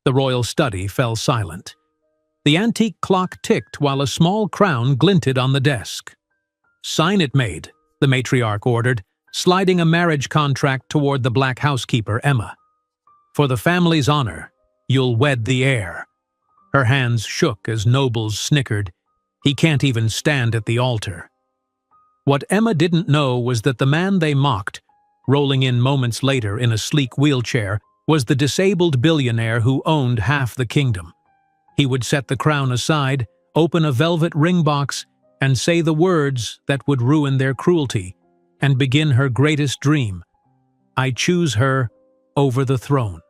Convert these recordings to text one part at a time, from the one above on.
The royal study fell silent. The antique clock ticked while a small crown glinted on the desk. "Sign it, maid," the matriarch ordered, sliding a marriage contract toward the black housekeeper, Emma. "For the family's honor, you'll wed the heir." Her hands shook as nobles snickered. "He can't even stand at the altar." What Emma didn't know was that the man they mocked, rolling in moments later in a sleek wheelchair, was the disabled billionaire who owned half the kingdom. He would set the crown aside, open a velvet ring box, and say the words that would ruin their cruelty, and begin her greatest dream: "I choose her over the throne."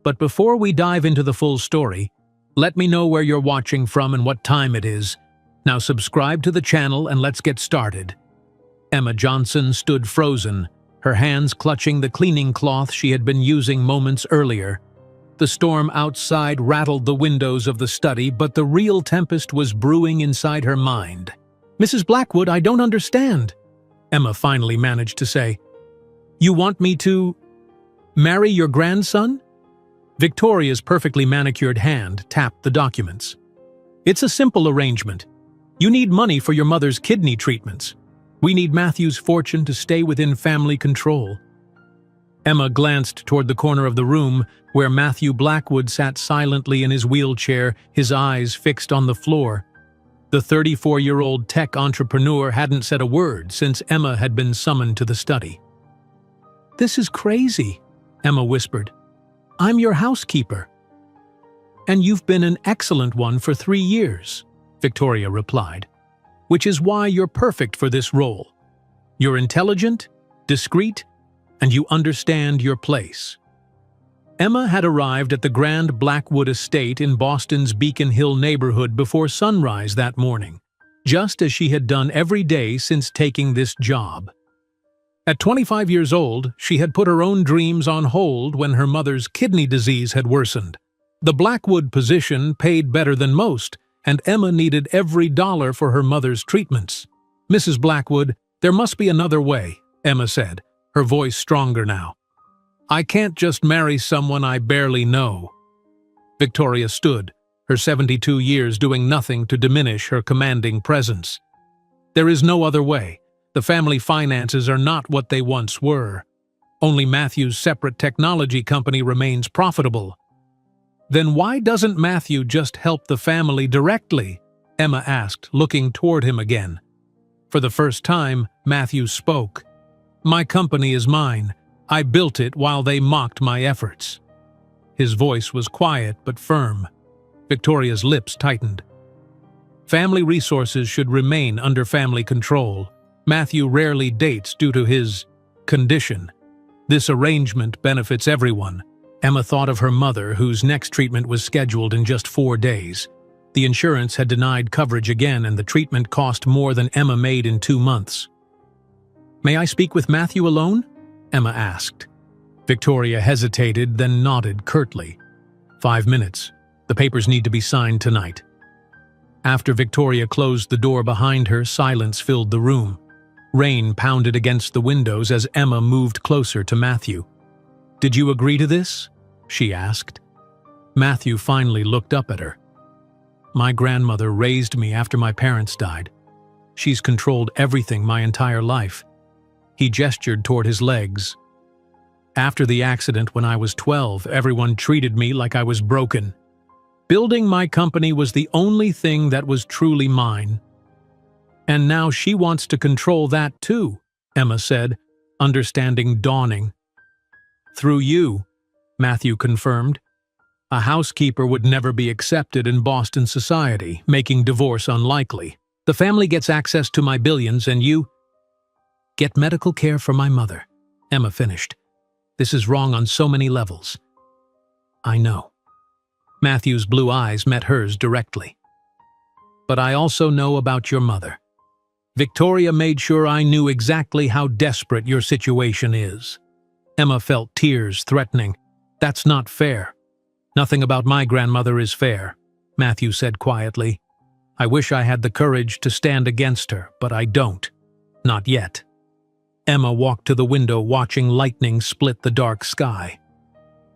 But before we dive into the full story, let me know where you're watching from and what time it is. Now subscribe to the channel and let's get started. Emma Johnson stood frozen, her hands clutching the cleaning cloth she had been using moments earlier. The storm outside rattled the windows of the study, but the real tempest was brewing inside her mind. "Mrs. Blackwood, I don't understand," Emma finally managed to say. "You want me to marry your grandson?" Victoria's perfectly manicured hand tapped the documents. "It's a simple arrangement. You need money for your mother's kidney treatments. We need Matthew's fortune to stay within family control." Emma glanced toward the corner of the room where Matthew Blackwood sat silently in his wheelchair, his eyes fixed on the floor. The 34-year-old tech entrepreneur hadn't said a word since Emma had been summoned to the study. "This is crazy," Emma whispered. "I'm your housekeeper." "And you've been an excellent one for 3 years," Victoria replied, "which is why you're perfect for this role. You're intelligent, discreet, and you understand your place." Emma had arrived at the grand Blackwood estate in Boston's Beacon Hill neighborhood before sunrise that morning, just as she had done every day since taking this job. At 25 years old, she had put her own dreams on hold when her mother's kidney disease had worsened. The Blackwood position paid better than most, and Emma needed every dollar for her mother's treatments. "Mrs. Blackwood, there must be another way," Emma said, her voice stronger now. "I can't just marry someone I barely know." Victoria stood, her 72 years doing nothing to diminish her commanding presence. "There is no other way. The family finances are not what they once were. Only Matthew's separate technology company remains profitable." "Then why doesn't Matthew just help the family directly?" Emma asked, looking toward him again. For the first time, Matthew spoke. "My company is mine. I built it while they mocked my efforts." His voice was quiet but firm. Victoria's lips tightened. "Family resources should remain under family control. Matthew rarely dates due to his condition. This arrangement benefits everyone." Emma thought of her mother, whose next treatment was scheduled in just 4 days. The insurance had denied coverage again, and the treatment cost more than Emma made in 2 months. "May I speak with Matthew alone?" Emma asked. Victoria hesitated, then nodded curtly. 5 minutes. The papers need to be signed tonight." After Victoria closed the door behind her, silence filled the room. Rain pounded against the windows as Emma moved closer to Matthew. "Did you agree to this?" she asked. Matthew finally looked up at her. "My grandmother raised me after my parents died. She's controlled everything my entire life." He gestured toward his legs. "After the accident when I was 12, everyone treated me like I was broken. Building my company was the only thing that was truly mine. And now she wants to control that too," Emma said, understanding dawning. "Through you," Matthew confirmed. "A housekeeper would never be accepted in Boston society, making divorce unlikely. The family gets access to my billions and you—" "Get medical care for my mother," Emma finished. "This is wrong on so many levels." "I know." Matthew's blue eyes met hers directly. "But I also know about your mother. Victoria made sure I knew exactly how desperate your situation is." Emma felt tears threatening. "That's not fair." "Nothing about my grandmother is fair," Matthew said quietly. "I wish I had the courage to stand against her, but I don't. Not yet." Emma walked to the window, watching lightning split the dark sky.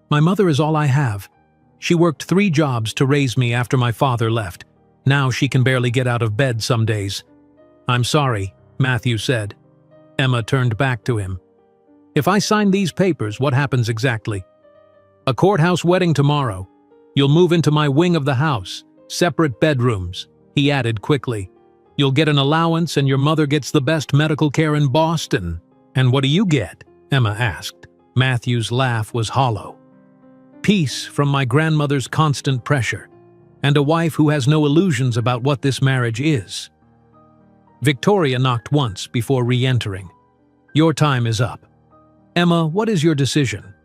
"My mother is all I have. She worked 3 jobs to raise me after my father left. Now she can barely get out of bed some days. I'm sorry, Matthew said. Emma turned back to him. If I sign these papers, what happens exactly? A courthouse wedding tomorrow. You'll move into my wing of the house, separate bedrooms, he added quickly. You'll get an allowance and your mother gets the best medical care in Boston. And what do you get? Emma asked. Matthew's laugh was hollow. Peace from my grandmother's constant pressure, and a wife who has no illusions about what this marriage is. Victoria knocked once before re-entering. Your time is up. Emma, what is your decision?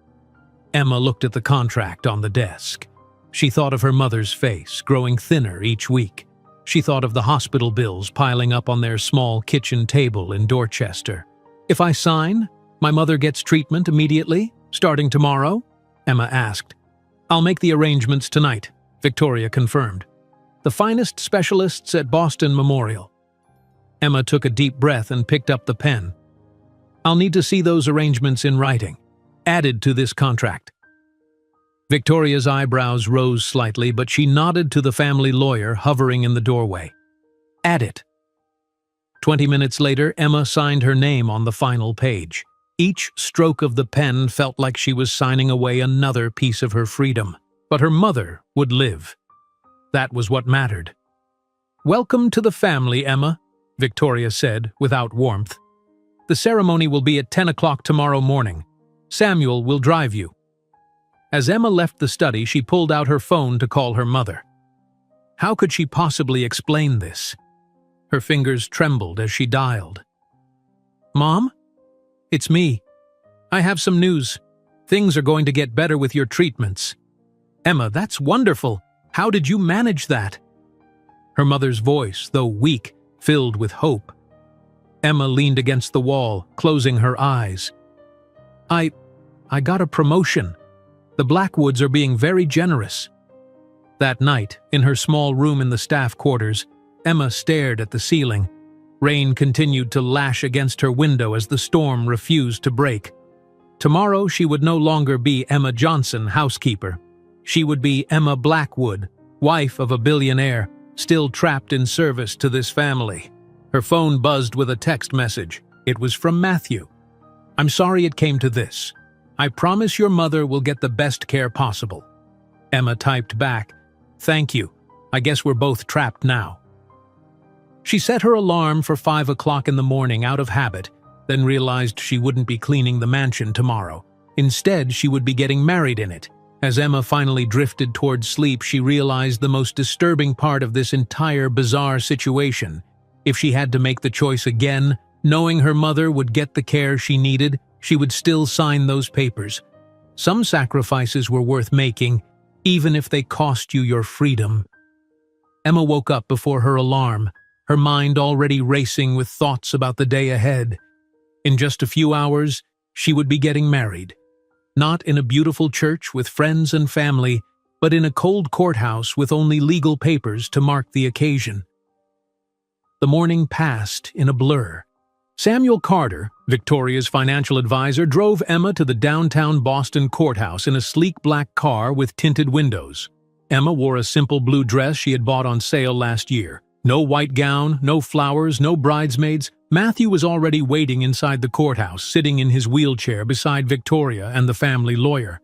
Emma looked at the contract on the desk. She thought of her mother's face, growing thinner each week. She thought of the hospital bills piling up on their small kitchen table in Dorchester. If I sign, my mother gets treatment immediately, starting tomorrow? Emma asked. I'll make the arrangements tonight, Victoria confirmed. The finest specialists at Boston Memorial. Emma took a deep breath and picked up the pen. I'll need to see those arrangements in writing, added to this contract. Victoria's eyebrows rose slightly, but she nodded to the family lawyer hovering in the doorway. Add it. 20 minutes later, Emma signed her name on the final page. Each stroke of the pen felt like she was signing away another piece of her freedom. But her mother would live. That was what mattered. Welcome to the family, Emma, Victoria said without warmth. The ceremony will be at 10 o'clock tomorrow morning. Samuel will drive you. As Emma left the study, she pulled out her phone to call her mother. How could she possibly explain this? Her fingers trembled as she dialed. Mom? It's me. I have some news. Things are going to get better with your treatments. Emma, that's wonderful. How did you manage that? Her mother's voice, though weak, filled with hope. Emma leaned against the wall, closing her eyes. I got a promotion. The Blackwoods are being very generous. That night, in her small room in the staff quarters, Emma stared at the ceiling. Rain continued to lash against her window as the storm refused to break. Tomorrow she would no longer be Emma Johnson, housekeeper. She would be Emma Blackwood, wife of a billionaire, still trapped in service to this family. Her phone buzzed with a text message. It was from Matthew. I'm sorry it came to this. I promise your mother will get the best care possible. Emma typed back, Thank you. I guess we're both trapped now. She set her alarm for 5 o'clock in the morning out of habit, then realized she wouldn't be cleaning the mansion tomorrow. Instead, she would be getting married in it. As Emma finally drifted towards sleep, she realized the most disturbing part of this entire bizarre situation. If she had to make the choice again, knowing her mother would get the care she needed, she would still sign those papers. Some sacrifices were worth making, even if they cost you your freedom. Emma woke up before her alarm, her mind already racing with thoughts about the day ahead. In just a few hours, she would be getting married. Not in a beautiful church with friends and family, but in a cold courthouse with only legal papers to mark the occasion. The morning passed in a blur. Samuel Carter, Victoria's financial advisor, drove Emma to the downtown Boston courthouse in a sleek black car with tinted windows. Emma wore a simple blue dress she had bought on sale last year. No white gown, no flowers, no bridesmaids. Matthew was already waiting inside the courthouse, sitting in his wheelchair beside Victoria and the family lawyer.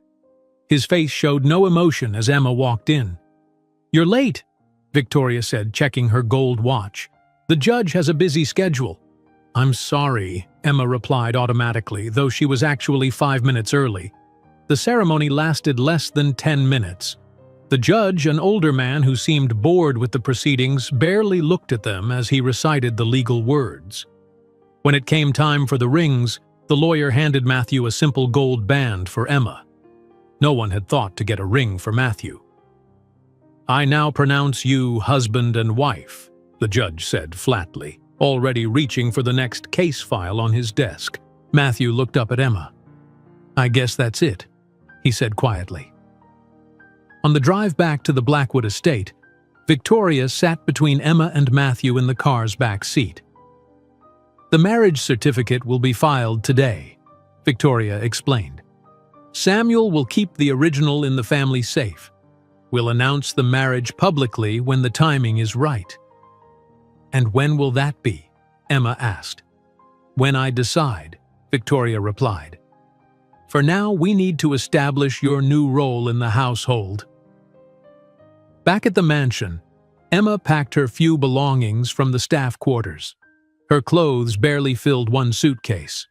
His face showed no emotion as Emma walked in. You're late, Victoria said, checking her gold watch. The judge has a busy schedule. I'm sorry, Emma replied automatically, though she was actually 5 minutes early. The ceremony lasted less than 10 minutes. The judge, an older man who seemed bored with the proceedings, barely looked at them as he recited the legal words. When it came time for the rings, the lawyer handed Matthew a simple gold band for Emma. No one had thought to get a ring for Matthew. I now pronounce you husband and wife, the judge said flatly, already reaching for the next case file on his desk. Matthew looked up at Emma. I guess that's it, he said quietly. On the drive back to the Blackwood estate, Victoria sat between Emma and Matthew in the car's back seat. The marriage certificate will be filed today, Victoria explained. Samuel will keep the original in the family safe. We'll announce the marriage publicly when the timing is right." "And when will that be?" Emma asked. "When I decide," Victoria replied. "For now, we need to establish your new role in the household." Back at the mansion, Emma packed her few belongings from the staff quarters. Her clothes barely filled one suitcase.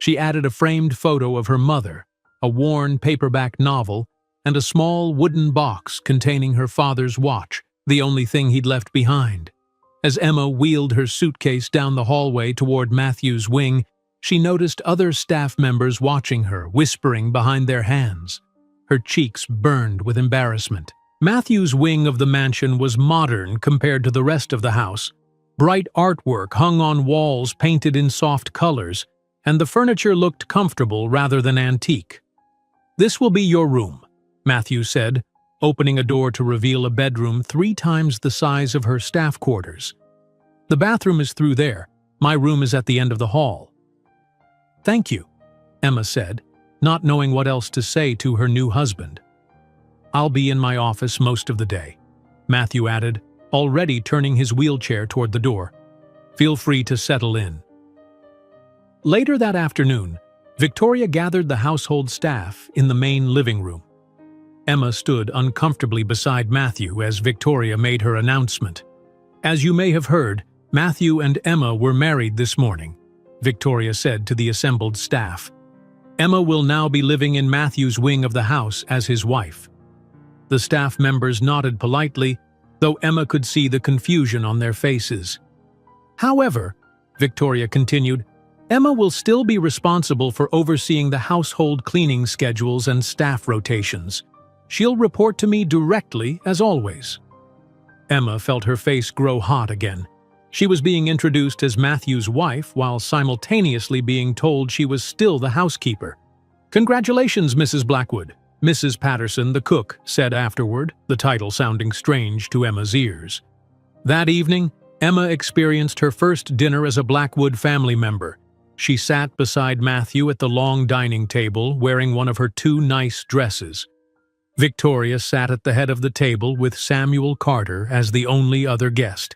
She added a framed photo of her mother, a worn paperback novel, and a small wooden box containing her father's watch, the only thing he'd left behind. As Emma wheeled her suitcase down the hallway toward Matthew's wing, she noticed other staff members watching her, whispering behind their hands. Her cheeks burned with embarrassment. Matthew's wing of the mansion was modern compared to the rest of the house. Bright artwork hung on walls painted in soft colors, and the furniture looked comfortable rather than antique. "This will be your room," Matthew said, opening a door to reveal a bedroom 3 times the size of her staff quarters. "The bathroom is through there. My room is at the end of the hall." "Thank you," Emma said, not knowing what else to say to her new husband. "I'll be in my office most of the day," Matthew added, already turning his wheelchair toward the door. "Feel free to settle in." Later that afternoon, Victoria gathered the household staff in the main living room. Emma stood uncomfortably beside Matthew as Victoria made her announcement. "As you may have heard, Matthew and Emma were married this morning," Victoria said to the assembled staff. "Emma will now be living in Matthew's wing of the house as his wife." The staff members nodded politely, though Emma could see the confusion on their faces. "However," Victoria continued, "Emma will still be responsible for overseeing the household cleaning schedules and staff rotations. She'll report to me directly, as always." Emma felt her face grow hot again. She was being introduced as Matthew's wife while simultaneously being told she was still the housekeeper. "Congratulations, Mrs. Blackwood," Mrs. Patterson, the cook, said afterward, the title sounding strange to Emma's ears. That evening, Emma experienced her first dinner as a Blackwood family member. She sat beside Matthew at the long dining table, wearing one of her 2 nice dresses. Victoria sat at the head of the table with Samuel Carter as the only other guest.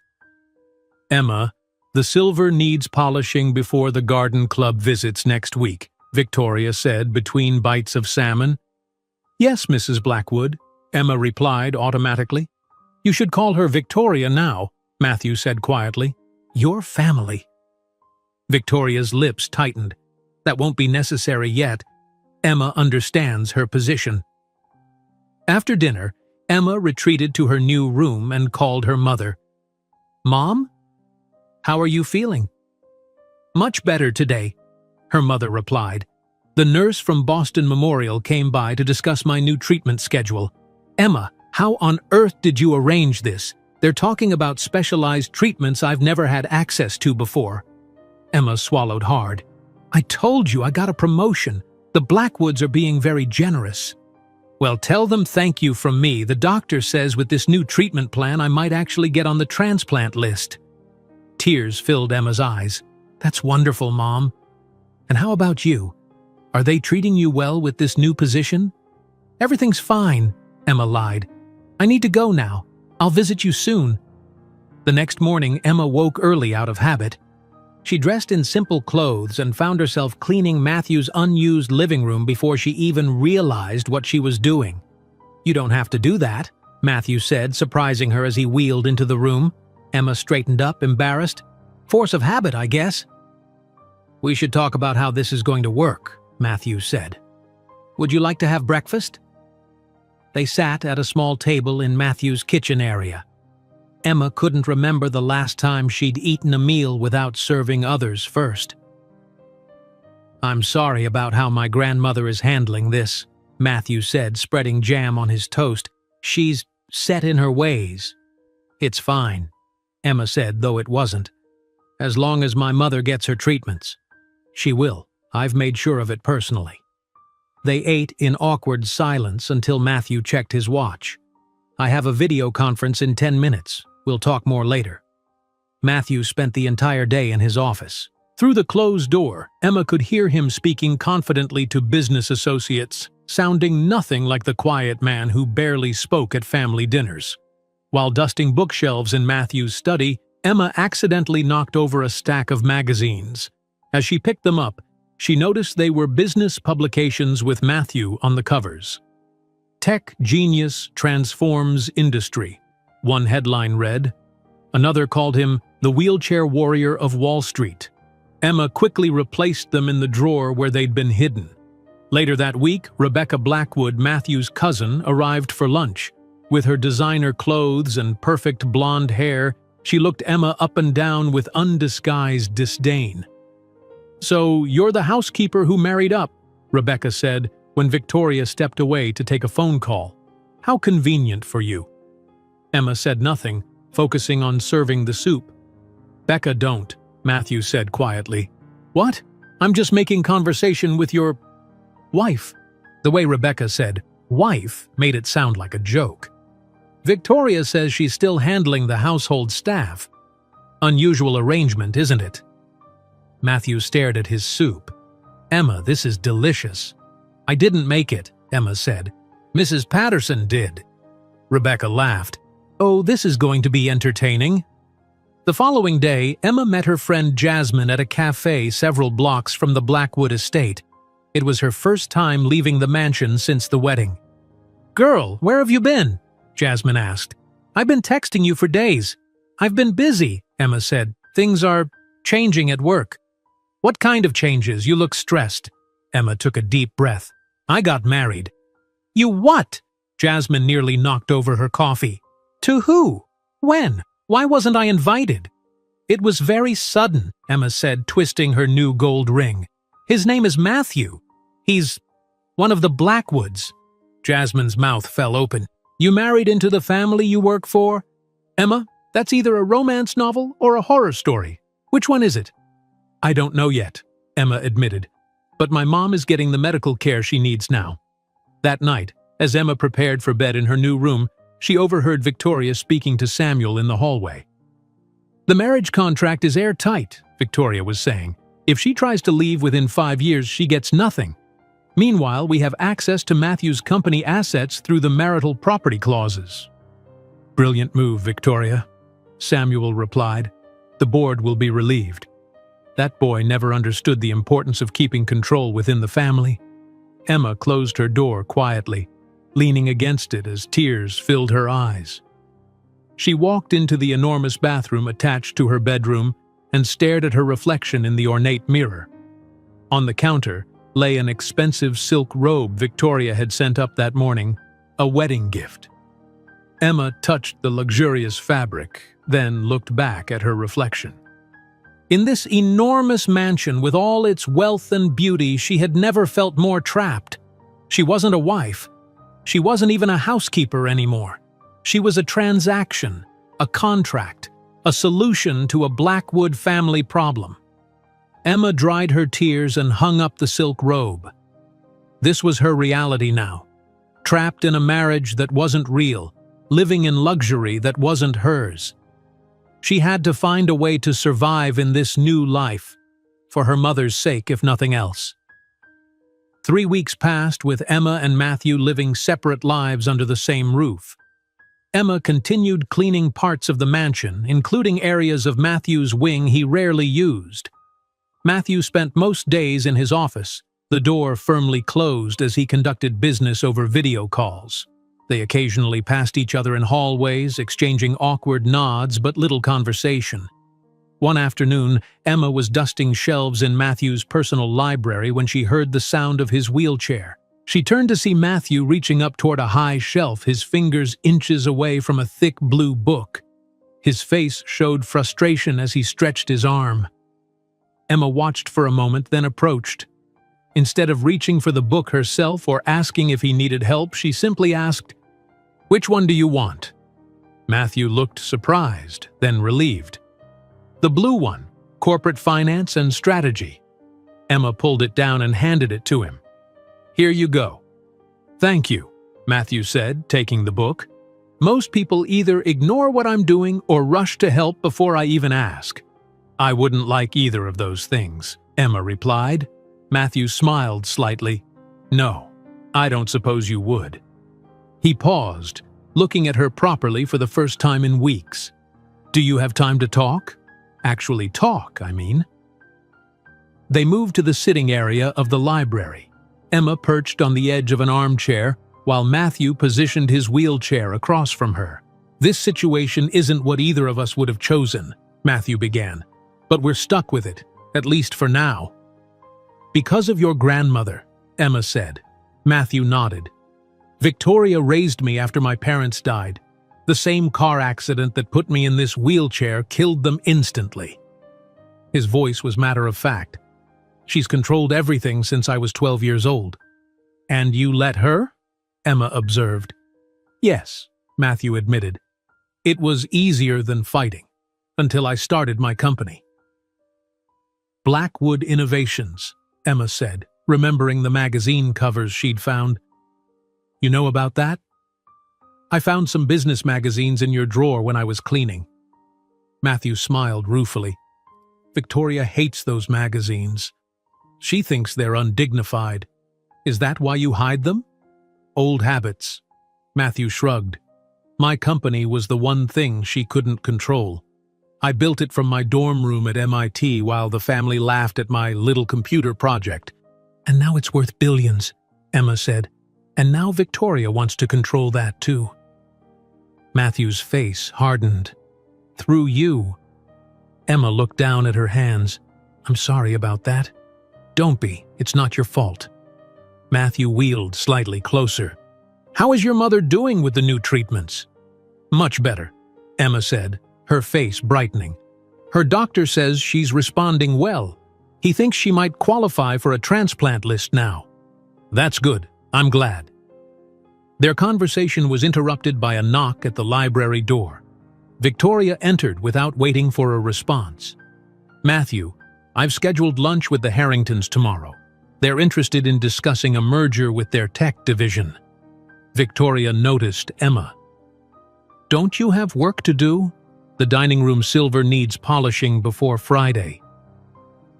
"Emma, the silver needs polishing before the garden club visits next week," Victoria said between bites of salmon. "Yes, Mrs. Blackwood," Emma replied automatically. "You should call her Victoria now," Matthew said quietly. "Your family." Victoria's lips tightened. "That won't be necessary yet. Emma understands her position." After dinner, Emma retreated to her new room and called her mother. "Mom? How are you feeling?" "Much better today," her mother replied. "The nurse from Boston Memorial came by to discuss my new treatment schedule. Emma, how on earth did you arrange this? They're talking about specialized treatments I've never had access to before." Emma swallowed hard. "I told you I got a promotion. The Blackwoods are being very generous." "Well, tell them thank you from me. The doctor says with this new treatment plan I might actually get on the transplant list." Tears filled Emma's eyes. "That's wonderful, Mom. And how about you? Are they treating you well with this new position?" "Everything's fine," Emma lied. "I need to go now. I'll visit you soon." The next morning, Emma woke early out of habit. She dressed in simple clothes and found herself cleaning Matthew's unused living room before she even realized what she was doing. "You don't have to do that," Matthew said, surprising her as he wheeled into the room. Emma straightened up, embarrassed. "Force of habit, I guess." "We should talk about how this is going to work," Matthew said. "Would you like to have breakfast?" They sat at a small table in Matthew's kitchen area. Emma couldn't remember the last time she'd eaten a meal without serving others first. "I'm sorry about how my grandmother is handling this," Matthew said, spreading jam on his toast. "She's set in her ways." "It's fine," Emma said, though it wasn't. "As long as my mother gets her treatments. She will. I've made sure of it personally." They ate in awkward silence until Matthew checked his watch. "I have a video conference in 10 minutes. We'll talk more later." Matthew spent the entire day in his office. Through the closed door, Emma could hear him speaking confidently to business associates. sounding nothing like the quiet man who barely spoke at family dinners. While dusting bookshelves in Matthew's study, Emma accidentally knocked over a stack of magazines. As she picked them up, she noticed they were business publications with Matthew on the covers. "Tech Genius Transforms Industry," one headline read. Another called him the Wheelchair Warrior of Wall Street. Emma quickly replaced them in the drawer where they'd been hidden. Later that week, Rebecca Blackwood, Matthew's cousin, arrived for lunch. With her designer clothes and perfect blonde hair, she looked Emma up and down with undisguised disdain. "So you're the housekeeper who married up," Rebecca said when Victoria stepped away to take a phone call. "How convenient for you." Emma said nothing, focusing on serving the soup. "Becca, don't," Matthew said quietly. "What? I'm just making conversation with your wife." The way Rebecca said "wife" made it sound like a joke. "Victoria says she's still handling the household staff. Unusual arrangement, isn't it?" Matthew stared at his soup. "Emma, this is delicious." "I didn't make it," Emma said. "Mrs. Patterson did." Rebecca laughed. "Oh, this is going to be entertaining." The following day, Emma met her friend Jasmine at a cafe several blocks from the Blackwood estate. It was her first time leaving the mansion since the wedding. "Girl, where have you been?" Jasmine asked. "I've been texting you for days." "I've been busy," Emma said. "Things are changing at work." "What kind of changes? You look stressed." Emma took a deep breath. "I got married." "You what?" Jasmine nearly knocked over her coffee. "To who? When? Why wasn't I invited?" "It was very sudden," Emma said, twisting her new gold ring. "His name is Matthew. He's one of the Blackwoods." Jasmine's mouth fell open. "You married into the family you work for?" "Emma, that's either a romance novel or a horror story. Which one is it?" "I don't know yet," Emma admitted. "But my mom is getting the medical care she needs now." That night, as Emma prepared for bed in her new room, she overheard Victoria speaking to Samuel in the hallway. "The marriage contract is airtight," Victoria was saying. "If she tries to leave within 5 years, she gets nothing. Meanwhile, we have access to Matthew's company assets through the marital property clauses." "Brilliant move, Victoria," Samuel replied. "The board will be relieved." That boy never understood the importance of keeping control within the family. Emma closed her door quietly, leaning against it as tears filled her eyes. She walked into the enormous bathroom attached to her bedroom and stared at her reflection in the ornate mirror. On the counter lay an expensive silk robe Victoria had sent up that morning, a wedding gift. Emma touched the luxurious fabric, then looked back at her reflection. In this enormous mansion with all its wealth and beauty, she had never felt more trapped. She wasn't a wife. She wasn't even a housekeeper anymore. She was a transaction, a contract, a solution to a Blackwood family problem. Emma dried her tears and hung up the silk robe. This was her reality now. Trapped in a marriage that wasn't real, living in luxury that wasn't hers. She had to find a way to survive in this new life, for her mother's sake if nothing else. 3 weeks passed with Emma and Matthew living separate lives under the same roof. Emma continued cleaning parts of the mansion, including areas of Matthew's wing he rarely used. Matthew spent most days in his office, the door firmly closed as he conducted business over video calls. They occasionally passed each other in hallways, exchanging awkward nods but little conversation. One afternoon, Emma was dusting shelves in Matthew's personal library when she heard the sound of his wheelchair. She turned to see Matthew reaching up toward a high shelf, his fingers inches away from a thick blue book. His face showed frustration as he stretched his arm. Emma watched for a moment, then approached. Instead of reaching for the book herself or asking if he needed help, she simply asked, "Which one do you want?" Matthew looked surprised, then relieved. "The blue one, Corporate Finance and Strategy." Emma pulled it down and handed it to him. "Here you go." "Thank you," Matthew said, taking the book. "Most people either ignore what I'm doing or rush to help before I even ask." "I wouldn't like either of those things," Emma replied. Matthew smiled slightly. "No, I don't suppose you would." He paused, looking at her properly for the first time in weeks. "Do you have time to talk? Actually talk, I mean." They moved to the sitting area of the library. Emma perched on the edge of an armchair, while Matthew positioned his wheelchair across from her. "This situation isn't what either of us would have chosen," Matthew began, "but we're stuck with it, at least for now." "Because of your grandmother," Emma said. Matthew nodded. "Victoria raised me after my parents died. The same car accident that put me in this wheelchair killed them instantly." His voice was matter of fact. "She's controlled everything since I was 12 years old." "And you let her?" Emma observed. "Yes," Matthew admitted. "It was easier than fighting, until I started my company." "Blackwood Innovations," Emma said, remembering the magazine covers she'd found. "You know about that?" "I found some business magazines in your drawer when I was cleaning." Matthew smiled ruefully. "Victoria hates those magazines. She thinks they're undignified. Is that why you hide them?" "Old habits." Matthew shrugged. "My company was the one thing she couldn't control. I built it from my dorm room at MIT while the family laughed at my little computer project. And now it's worth billions," Emma said. "And now Victoria wants to control that too." Matthew's face hardened. "Through you." Emma looked down at her hands. "I'm sorry about that." "Don't be. It's not your fault." Matthew wheeled slightly closer. "How is your mother doing with the new treatments?" "Much better," Emma said, her face brightening. "Her doctor says she's responding well. He thinks she might qualify for a transplant list now." "That's good. I'm glad." Their conversation was interrupted by a knock at the library door. Victoria entered without waiting for a response. "Matthew, I've scheduled lunch with the Harringtons tomorrow. They're interested in discussing a merger with their tech division." Victoria noticed Emma. "Don't you have work to do? The dining room silver needs polishing before Friday."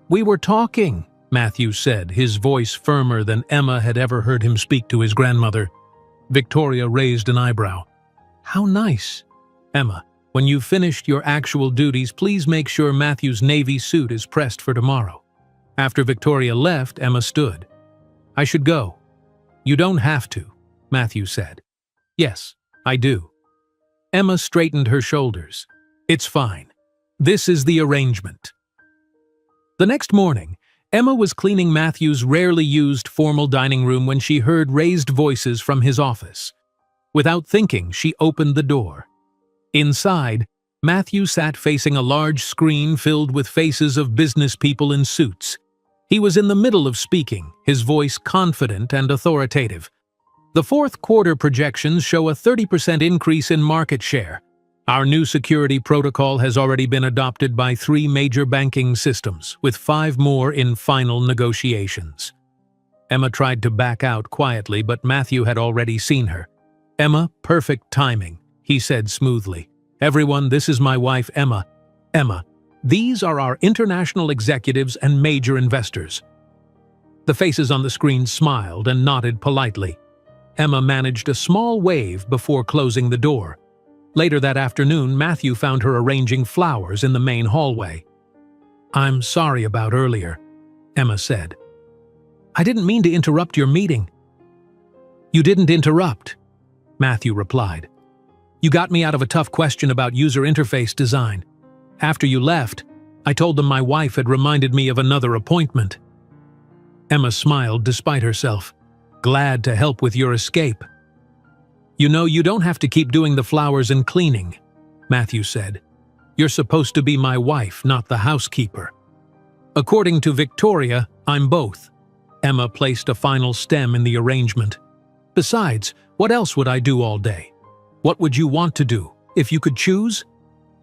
"We were talking," Matthew said, his voice firmer than Emma had ever heard him speak to his grandmother. Victoria raised an eyebrow. "How nice. Emma, when you've finished your actual duties, please make sure Matthew's navy suit is pressed for tomorrow." After Victoria left, Emma stood. "I should go." "You don't have to," Matthew said. "Yes, I do." Emma straightened her shoulders. "It's fine. This is the arrangement." The next morning, Emma was cleaning Matthew's rarely used formal dining room when she heard raised voices from his office. Without thinking, she opened the door. Inside, Matthew sat facing a large screen filled with faces of business people in suits. He was in the middle of speaking, his voice confident and authoritative. "The fourth quarter projections show a 30% increase in market share. Our new security protocol has already been adopted by 3 major banking systems, with 5 more in final negotiations." Emma tried to back out quietly, but Matthew had already seen her. "Emma, perfect timing," he said smoothly. "Everyone, this is my wife, Emma. Emma, these are our international executives and major investors." The faces on the screen smiled and nodded politely. Emma managed a small wave before closing the door. Later that afternoon, Matthew found her arranging flowers in the main hallway. "I'm sorry about earlier," Emma said. "I didn't mean to interrupt your meeting." "You didn't interrupt," Matthew replied. "You got me out of a tough question about user interface design. After you left, I told them my wife had reminded me of another appointment." Emma smiled despite herself. "Glad to help with your escape." "You know, you don't have to keep doing the flowers and cleaning," Matthew said. "You're supposed to be my wife, not the housekeeper." "According to Victoria, I'm both." Emma placed a final stem in the arrangement. "Besides, what else would I do all day? What would you want to do, if you could choose?"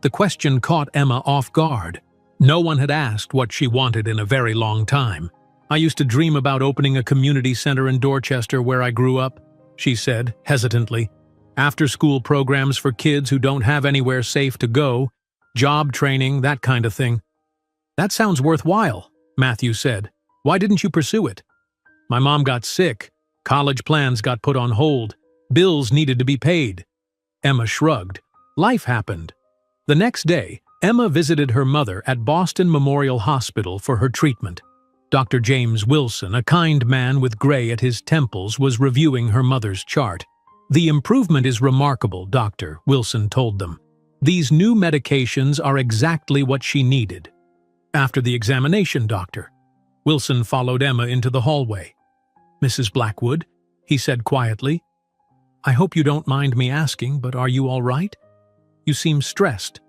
The question caught Emma off guard. No one had asked what she wanted in a very long time. "I used to dream about opening a community center in Dorchester where I grew up," she said, hesitantly. "After-school programs for kids who don't have anywhere safe to go, job training, that kind of thing." "That sounds worthwhile," Matthew said. "Why didn't you pursue it?" "My mom got sick. College plans got put on hold. Bills needed to be paid. Emma shrugged. Life happened. The next day, Emma visited her mother at Boston Memorial Hospital for her treatment. Dr. James Wilson, a kind man with gray at his temples, was reviewing her mother's chart. "The improvement is remarkable, doctor," Wilson told them. "These new medications are exactly what she needed." "After the examination, doctor." Wilson followed Emma into the hallway. "Mrs. Blackwood," he said quietly, "I hope you don't mind me asking, but are you all right? You seem stressed."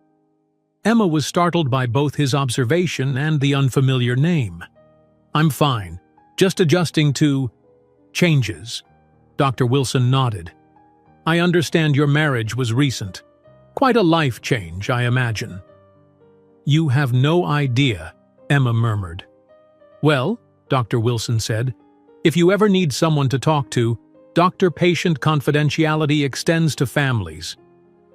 Emma was startled by both his observation and the unfamiliar name. "I'm fine, just adjusting to changes." Dr. Wilson nodded. "I understand your marriage was recent. Quite a life change, I imagine." "You have no idea," Emma murmured. "Well," Dr. Wilson said, "if you ever need someone to talk to, doctor-patient confidentiality extends to families."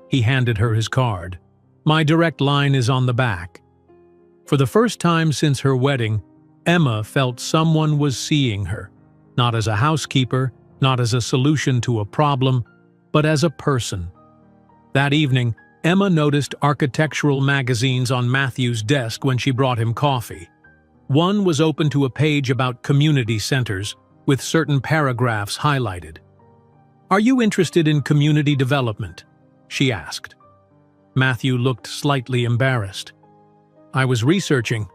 He handed her his card. "My direct line is on the back." For the first time since her wedding, Emma felt someone was seeing her, not as a housekeeper, not as a solution to a problem, but as a person. That evening, Emma noticed architectural magazines on Matthew's desk when she brought him coffee. One was open to a page about community centers, with certain paragraphs highlighted. "Are you interested in community development?" she asked. Matthew looked slightly embarrassed. "I was researching,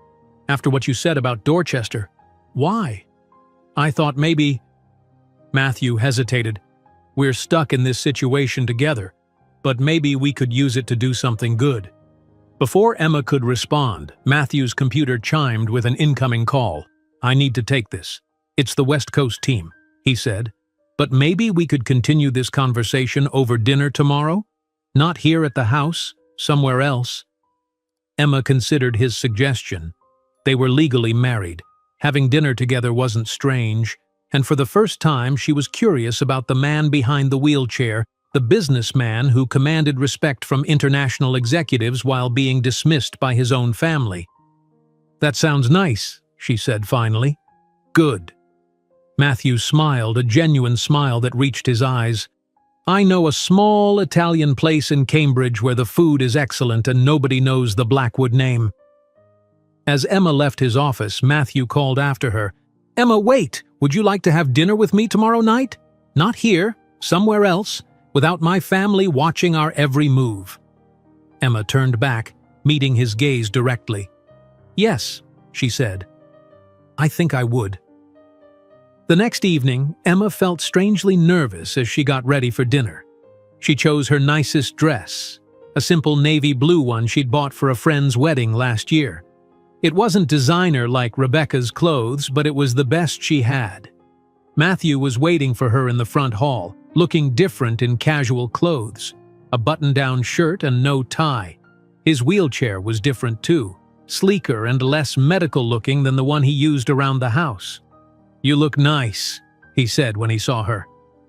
after what you said about Dorchester." "Why?" "I thought maybe—" Matthew hesitated. "We're stuck in this situation together, but maybe we could use it to do something good." Before Emma could respond, Matthew's computer chimed with an incoming call. "I need to take this. It's the West Coast team," he said. "But maybe we could continue this conversation over dinner tomorrow? Not here at the house, somewhere else." Emma considered his suggestion. They were legally married. Having dinner together wasn't strange, and for the first time she was curious about the man behind the wheelchair, the businessman who commanded respect from international executives while being dismissed by his own family. "That sounds nice," she said finally. "Good." Matthew smiled, a genuine smile that reached his eyes. "I know a small Italian place in Cambridge where the food is excellent and nobody knows the Blackwood name." As Emma left his office, Matthew called after her. "Emma, wait! Would you like to have dinner with me tomorrow night? Not here, somewhere else, without my family watching our every move." Emma turned back, meeting his gaze directly. "Yes," she said. "I think I would." The next evening, Emma felt strangely nervous as she got ready for dinner. She chose her nicest dress, a simple navy blue one she'd bought for a friend's wedding last year. It wasn't designer like Rebecca's clothes, but it was the best she had. Matthew was waiting for her in the front hall, looking different in casual clothes, a button-down shirt and no tie. His wheelchair was different too, sleeker and less medical-looking than the one he used around the house. "You look nice," he said when he saw her.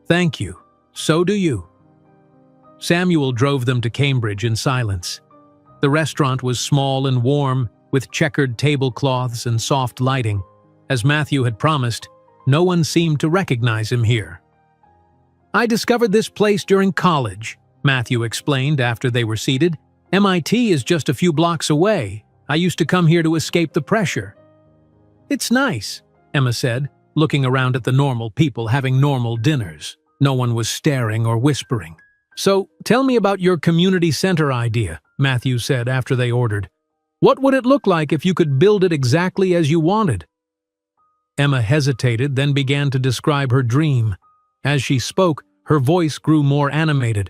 "Thank you. So do you." Samuel drove them to Cambridge in silence. The restaurant was small and warm, with checkered tablecloths and soft lighting. As Matthew had promised, no one seemed to recognize him here. "I discovered this place during college," Matthew explained after they were seated. "MIT is just a few blocks away. I used to come here to escape the pressure." "It's nice," Emma said, looking around at the normal people having normal dinners. No one was staring or whispering. "So, tell me about your community center idea," Matthew said after they ordered. "What would it look like if you could build it exactly as you wanted?" Emma hesitated, then began to describe her dream. As she spoke, her voice grew more animated.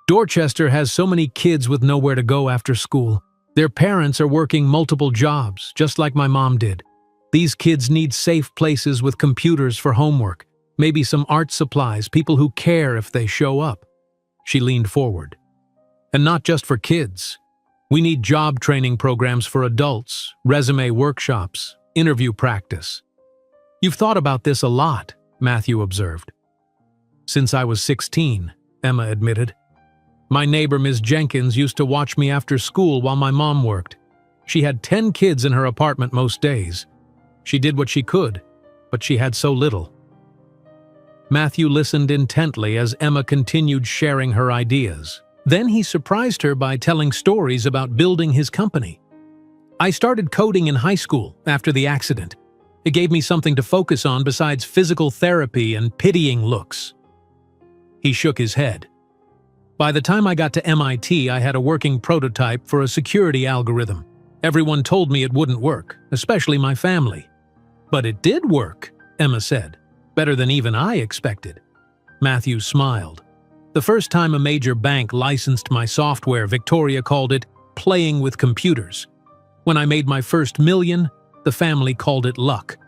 "Dorchester has so many kids with nowhere to go after school. Their parents are working multiple jobs, just like my mom did. These kids need safe places with computers for homework, maybe some art supplies, people who care if they show up." She leaned forward. "And not just for kids. We need job training programs for adults, resume workshops, interview practice." "You've thought about this a lot," Matthew observed. "Since I was 16, Emma admitted. "My neighbor, Ms. Jenkins, used to watch me after school while my mom worked. She had 10 kids in her apartment most days. She did what she could, but she had so little." Matthew listened intently as Emma continued sharing her ideas. Then he surprised her by telling stories about building his company. "I started coding in high school after the accident. It gave me something to focus on besides physical therapy and pitying looks." He shook his head. "By the time I got to MIT, I had a working prototype for a security algorithm. Everyone told me it wouldn't work, especially my family. But it did work," Emma said. "Better than even I expected." Matthew smiled. "The first time a major bank licensed my software, Victoria called it playing with computers. When I made my first million, the family called it luck.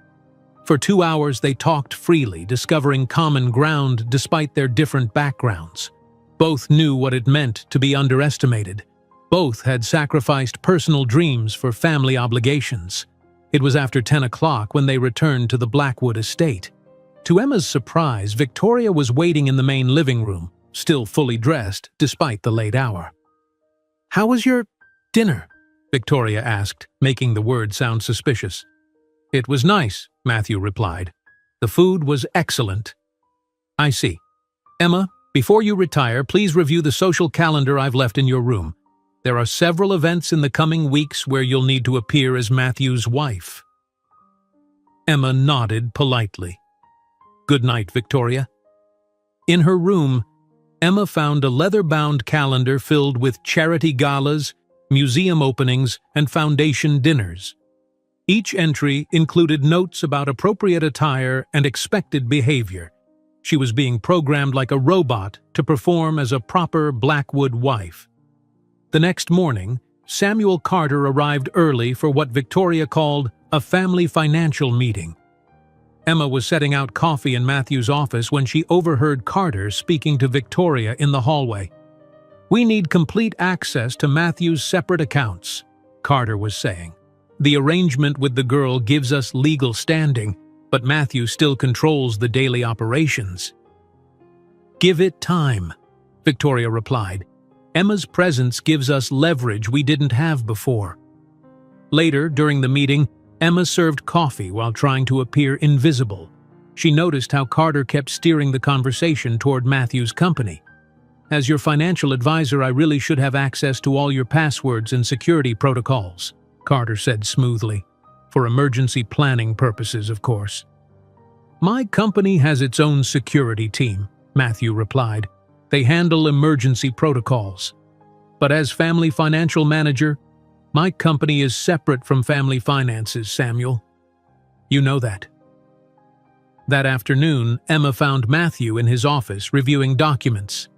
For 2 hours they talked freely, discovering common ground despite their different backgrounds. Both knew what it meant to be underestimated. Both had sacrificed personal dreams for family obligations. It was after 10 o'clock when they returned to the Blackwood estate. To Emma's surprise, Victoria was waiting in the main living room, still fully dressed despite the late hour. "How was your dinner?" Victoria asked, making the word sound suspicious. "It was nice," Matthew replied. "The food was excellent." "I see. Emma, before you retire, please review the social calendar I've left in your room. There are several events in the coming weeks where you'll need to appear as Matthew's wife." Emma nodded politely. "Good night, Victoria." In her room, Emma found a leather-bound calendar filled with charity galas, museum openings, and foundation dinners. Each entry included notes about appropriate attire and expected behavior. She was being programmed like a robot to perform as a proper Blackwood wife. The next morning, Samuel Carter arrived early for what Victoria called a family financial meeting. Emma was setting out coffee in Matthew's office when she overheard Carter speaking to Victoria in the hallway. "We need complete access to Matthew's separate accounts," Carter was saying. "The arrangement with the girl gives us legal standing, but Matthew still controls the daily operations." "Give it time," Victoria replied. "Emma's presence gives us leverage we didn't have before." Later, during the meeting, Emma served coffee while trying to appear invisible. She noticed how Carter kept steering the conversation toward Matthew's company. "As your financial advisor, I really should have access to all your passwords and security protocols," Carter said smoothly. "For emergency planning purposes, of course." "My company has its own security team," Matthew replied. "They handle emergency protocols. But as family financial manager, my company is separate from family finances, Samuel. You know that." That afternoon, Emma found Matthew in his office reviewing documents.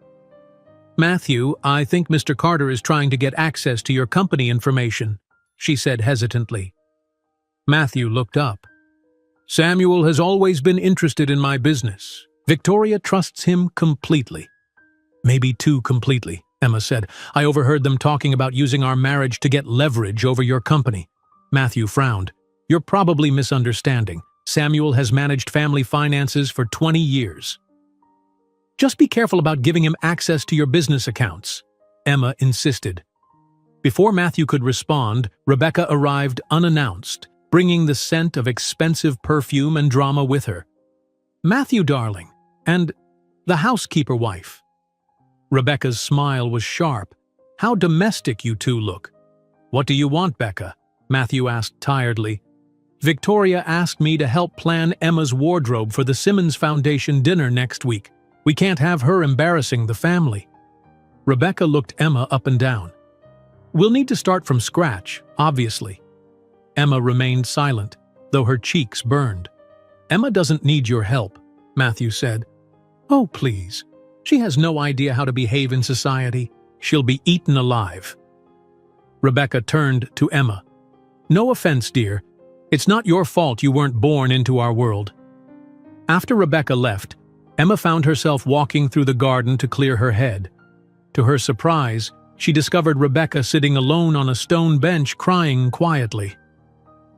"Matthew, I think Mr. Carter is trying to get access to your company information," she said hesitantly. Matthew looked up. "Samuel has always been interested in my business. Victoria trusts him completely." "Maybe too completely," Emma said. "I overheard them talking about using our marriage to get leverage over your company." Matthew frowned. "You're probably misunderstanding. Samuel has managed family finances for 20 years. Just be careful about giving him access to your business accounts," Emma insisted. Before Matthew could respond, Rebecca arrived unannounced, bringing the scent of expensive perfume and drama with her. "Matthew, darling, and the housekeeper wife." Rebecca's smile was sharp. "How domestic you two look." "What do you want, Becca?" Matthew asked tiredly. "Victoria asked me to help plan Emma's wardrobe for the Simmons Foundation dinner next week. We can't have her embarrassing the family." Rebecca looked Emma up and down. "We'll need to start from scratch, obviously." Emma remained silent, though her cheeks burned. "Emma doesn't need your help," Matthew said. "Oh, please. She has no idea how to behave in society. She'll be eaten alive." Rebecca turned to Emma. "No offense, dear. It's not your fault you weren't born into our world." After Rebecca left, Emma found herself walking through the garden to clear her head. To her surprise, she discovered Rebecca sitting alone on a stone bench crying quietly.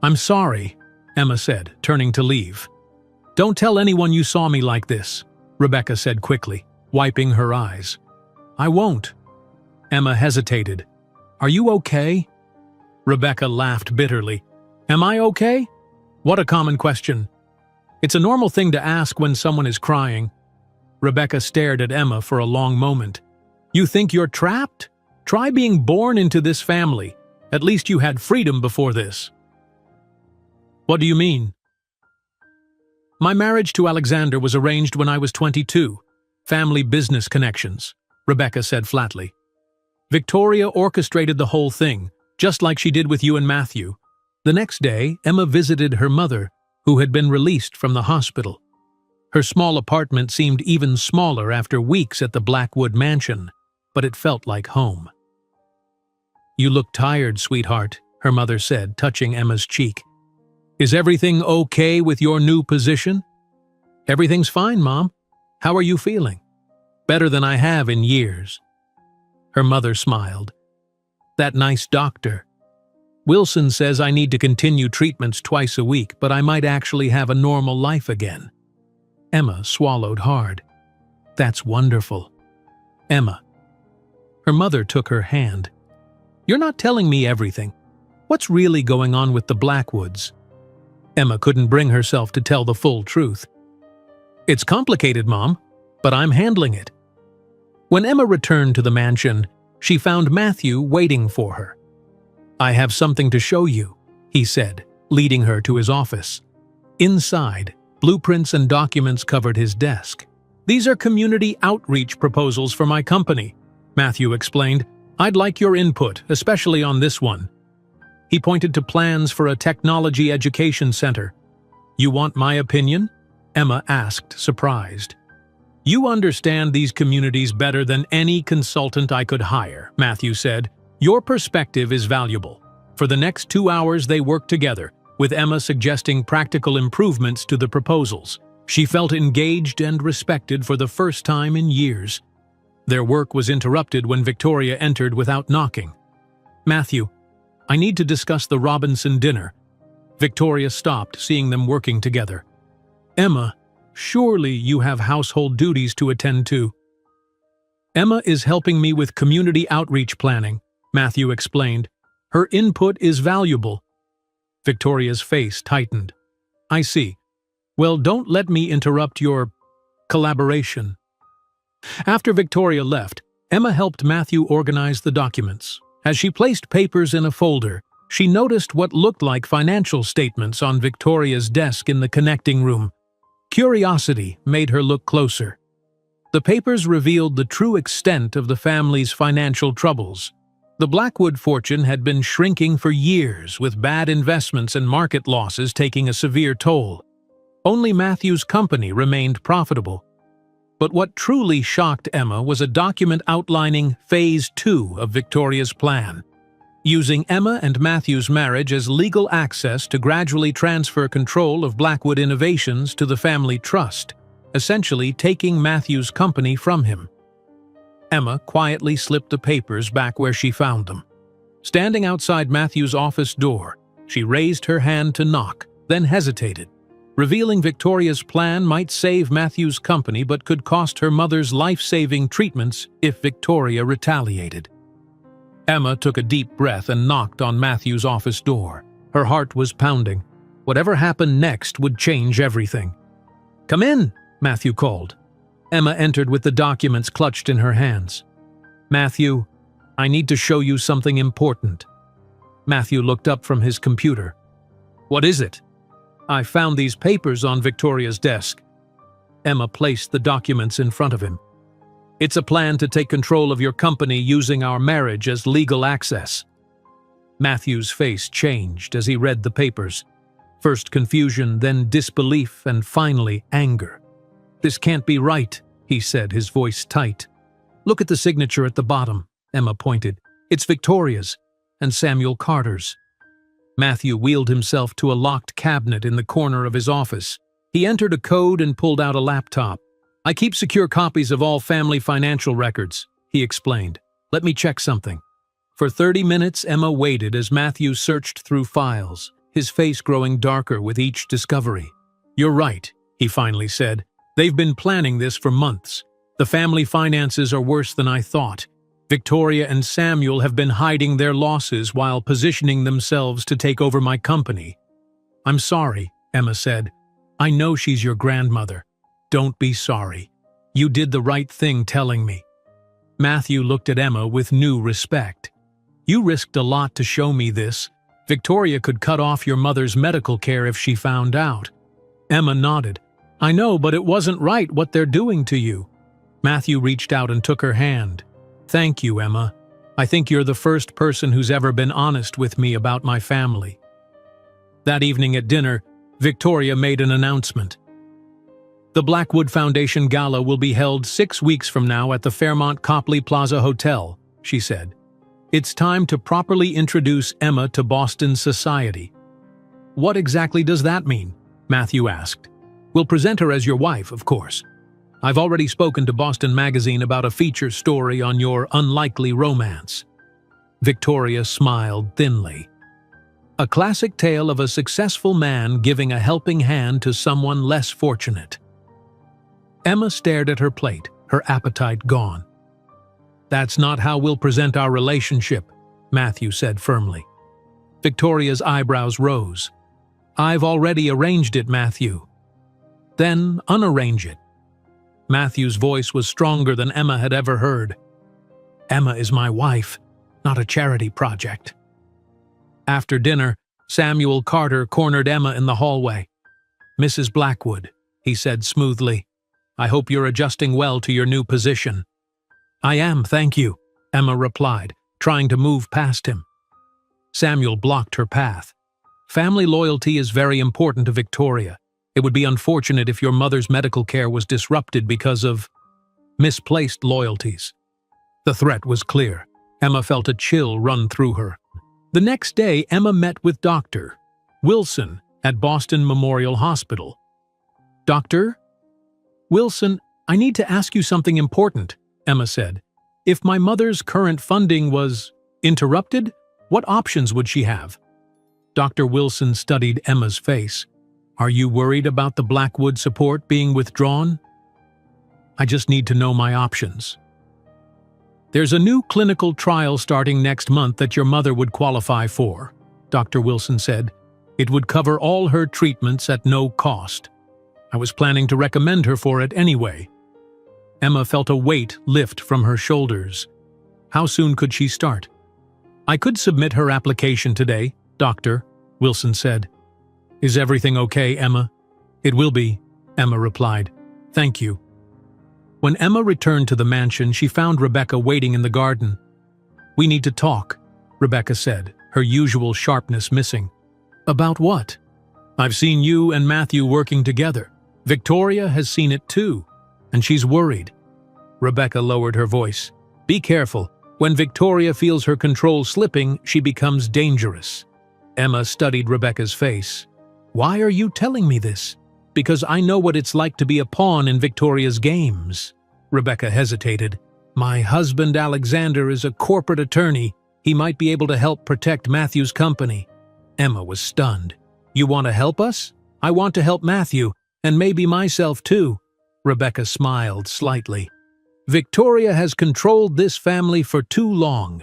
"I'm sorry," Emma said, turning to leave. "Don't tell anyone you saw me like this," Rebecca said quickly, wiping her eyes. "I won't." Emma hesitated. "Are you okay?" Rebecca laughed bitterly. "Am I okay? What a common question." It's a normal thing to ask when someone is crying. Rebecca stared at Emma for a long moment. You think you're trapped? Try being born into this family. At least you had freedom before this. What do you mean? My marriage to Alexander was arranged when I was 22. Family business connections, Rebecca said flatly. Victoria orchestrated the whole thing, just like she did with you and Matthew. The next day, Emma visited her mother, who had been released from the hospital. Her small apartment seemed even smaller after weeks at the Blackwood mansion, but it felt like home. You look tired, sweetheart, her mother said, touching Emma's cheek. Is everything okay with your new position? Everything's fine, Mom. How are you feeling? Better than I have in years. Her mother smiled. That nice doctor. Wilson says I need to continue treatments twice a week, but I might actually have a normal life again. Emma swallowed hard. That's wonderful. Emma. Her mother took her hand. You're not telling me everything. What's really going on with the Blackwoods? Emma couldn't bring herself to tell the full truth. It's complicated, Mom, but I'm handling it. When Emma returned to the mansion, she found Matthew waiting for her. I have something to show you, he said, leading her to his office. Inside, blueprints and documents covered his desk. These are community outreach proposals for my company, Matthew explained. I'd like your input, especially on this one. He pointed to plans for a technology education center. You want my opinion? Emma asked, surprised. You understand these communities better than any consultant I could hire, Matthew said. Your perspective is valuable. For the next 2 hours they worked together, with Emma suggesting practical improvements to the proposals. She felt engaged and respected for the first time in years. Their work was interrupted when Victoria entered without knocking. Matthew, I need to discuss the Robinson dinner. Victoria stopped, seeing them working together. Emma, surely you have household duties to attend to. Emma is helping me with community outreach planning, Matthew explained. Her input is valuable. Victoria's face tightened. I see. Well, don't let me interrupt your collaboration. After Victoria left, Emma helped Matthew organize the documents. As she placed papers in a folder, she noticed what looked like financial statements on Victoria's desk in the connecting room. Curiosity made her look closer. The papers revealed the true extent of the family's financial troubles. The Blackwood fortune had been shrinking for years, with bad investments and market losses taking a severe toll. Only Matthew's company remained profitable. But what truly shocked Emma was a document outlining Phase 2 of Victoria's plan, using Emma and Matthew's marriage as legal access to gradually transfer control of Blackwood Innovations to the family trust, essentially taking Matthew's company from him. Emma quietly slipped the papers back where she found them. Standing outside Matthew's office door, she raised her hand to knock, then hesitated. Revealing Victoria's plan might save Matthew's company but could cost her mother's life-saving treatments if Victoria retaliated. Emma took a deep breath and knocked on Matthew's office door. Her heart was pounding. Whatever happened next would change everything. Come in, Matthew called. Emma entered with the documents clutched in her hands. Matthew, I need to show you something important. Matthew looked up from his computer. What is it? I found these papers on Victoria's desk. Emma placed the documents in front of him. It's a plan to take control of your company using our marriage as legal access. Matthew's face changed as he read the papers. First confusion, then disbelief, and finally anger. This can't be right, he said, his voice tight. Look at the signature at the bottom, Emma pointed. It's Victoria's and Samuel Carter's. Matthew wheeled himself to a locked cabinet in the corner of his office. He entered a code and pulled out a laptop. I keep secure copies of all family financial records, he explained. Let me check something. For 30 minutes, Emma waited as Matthew searched through files, his face growing darker with each discovery. You're right, he finally said. They've been planning this for months. The family finances are worse than I thought. Victoria and Samuel have been hiding their losses while positioning themselves to take over my company. I'm sorry, Emma said. I know she's your grandmother. Don't be sorry. You did the right thing telling me." Matthew looked at Emma with new respect. "You risked a lot to show me this. Victoria could cut off your mother's medical care if she found out." Emma nodded. "I know, but it wasn't right what they're doing to you." Matthew reached out and took her hand. "Thank you, Emma. I think you're the first person who's ever been honest with me about my family." That evening at dinner, Victoria made an announcement. "The Blackwood Foundation Gala will be held 6 weeks from now at the Fairmont Copley Plaza Hotel," she said. "It's time to properly introduce Emma to Boston society." "What exactly does that mean?" Matthew asked. "We'll present her as your wife, of course. I've already spoken to Boston Magazine about a feature story on your unlikely romance." Victoria smiled thinly. "A classic tale of a successful man giving a helping hand to someone less fortunate." Emma stared at her plate, her appetite gone. "That's not how we'll present our relationship," Matthew said firmly. Victoria's eyebrows rose. "I've already arranged it, Matthew." "Then unarrange it." Matthew's voice was stronger than Emma had ever heard. "Emma is my wife, not a charity project." After dinner, Samuel Carter cornered Emma in the hallway. "Mrs. Blackwood," he said smoothly, "I hope you're adjusting well to your new position." "I am, thank you," Emma replied, trying to move past him. Samuel blocked her path. "Family loyalty is very important to Victoria. It would be unfortunate if your mother's medical care was disrupted because of misplaced loyalties." The threat was clear. Emma felt a chill run through her. The next day, Emma met with Dr. Wilson at Boston Memorial Hospital. "Dr. Wilson, I need to ask you something important," Emma said. "If my mother's current funding was interrupted, what options would she have?" Dr. Wilson studied Emma's face. "Are you worried about the Blackwood support being withdrawn?" "I just need to know my options." "There's a new clinical trial starting next month that your mother would qualify for," Dr. Wilson said. "It would cover all her treatments at no cost. I was planning to recommend her for it anyway." Emma felt a weight lift from her shoulders. How soon could she start? "I could submit her application today, Doctor," Wilson said. "Is everything okay, Emma?" "It will be," Emma replied. "Thank you." When Emma returned to the mansion, she found Rebecca waiting in the garden. "We need to talk," Rebecca said, her usual sharpness missing. "About what?" "I've seen you and Matthew working together. Victoria has seen it too, and she's worried." Rebecca lowered her voice. "Be careful. When Victoria feels her control slipping, she becomes dangerous." Emma studied Rebecca's face. "Why are you telling me this?" "Because I know what it's like to be a pawn in Victoria's games." Rebecca hesitated. "My husband Alexander is a corporate attorney. He might be able to help protect Matthew's company." Emma was stunned. "You want to help us?" "I want to help Matthew, and maybe myself too." Rebecca smiled slightly. "Victoria has controlled this family for too long."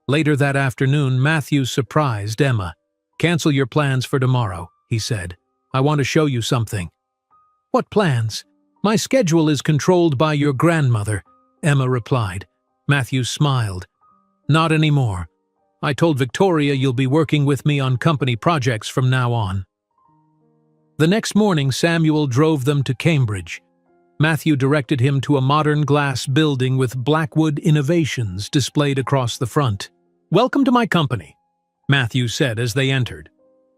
Later that afternoon, Matthew surprised Emma. "Cancel your plans for tomorrow," he said. "I want to show you something." "What plans?" "My schedule is controlled by your grandmother," Emma replied. Matthew smiled. "Not anymore. I told Victoria you'll be working with me on company projects from now on." The next morning, Samuel drove them to Cambridge. Matthew directed him to a modern glass building with Blackwood innovations displayed across the front. "Welcome to my company," Matthew said as they entered.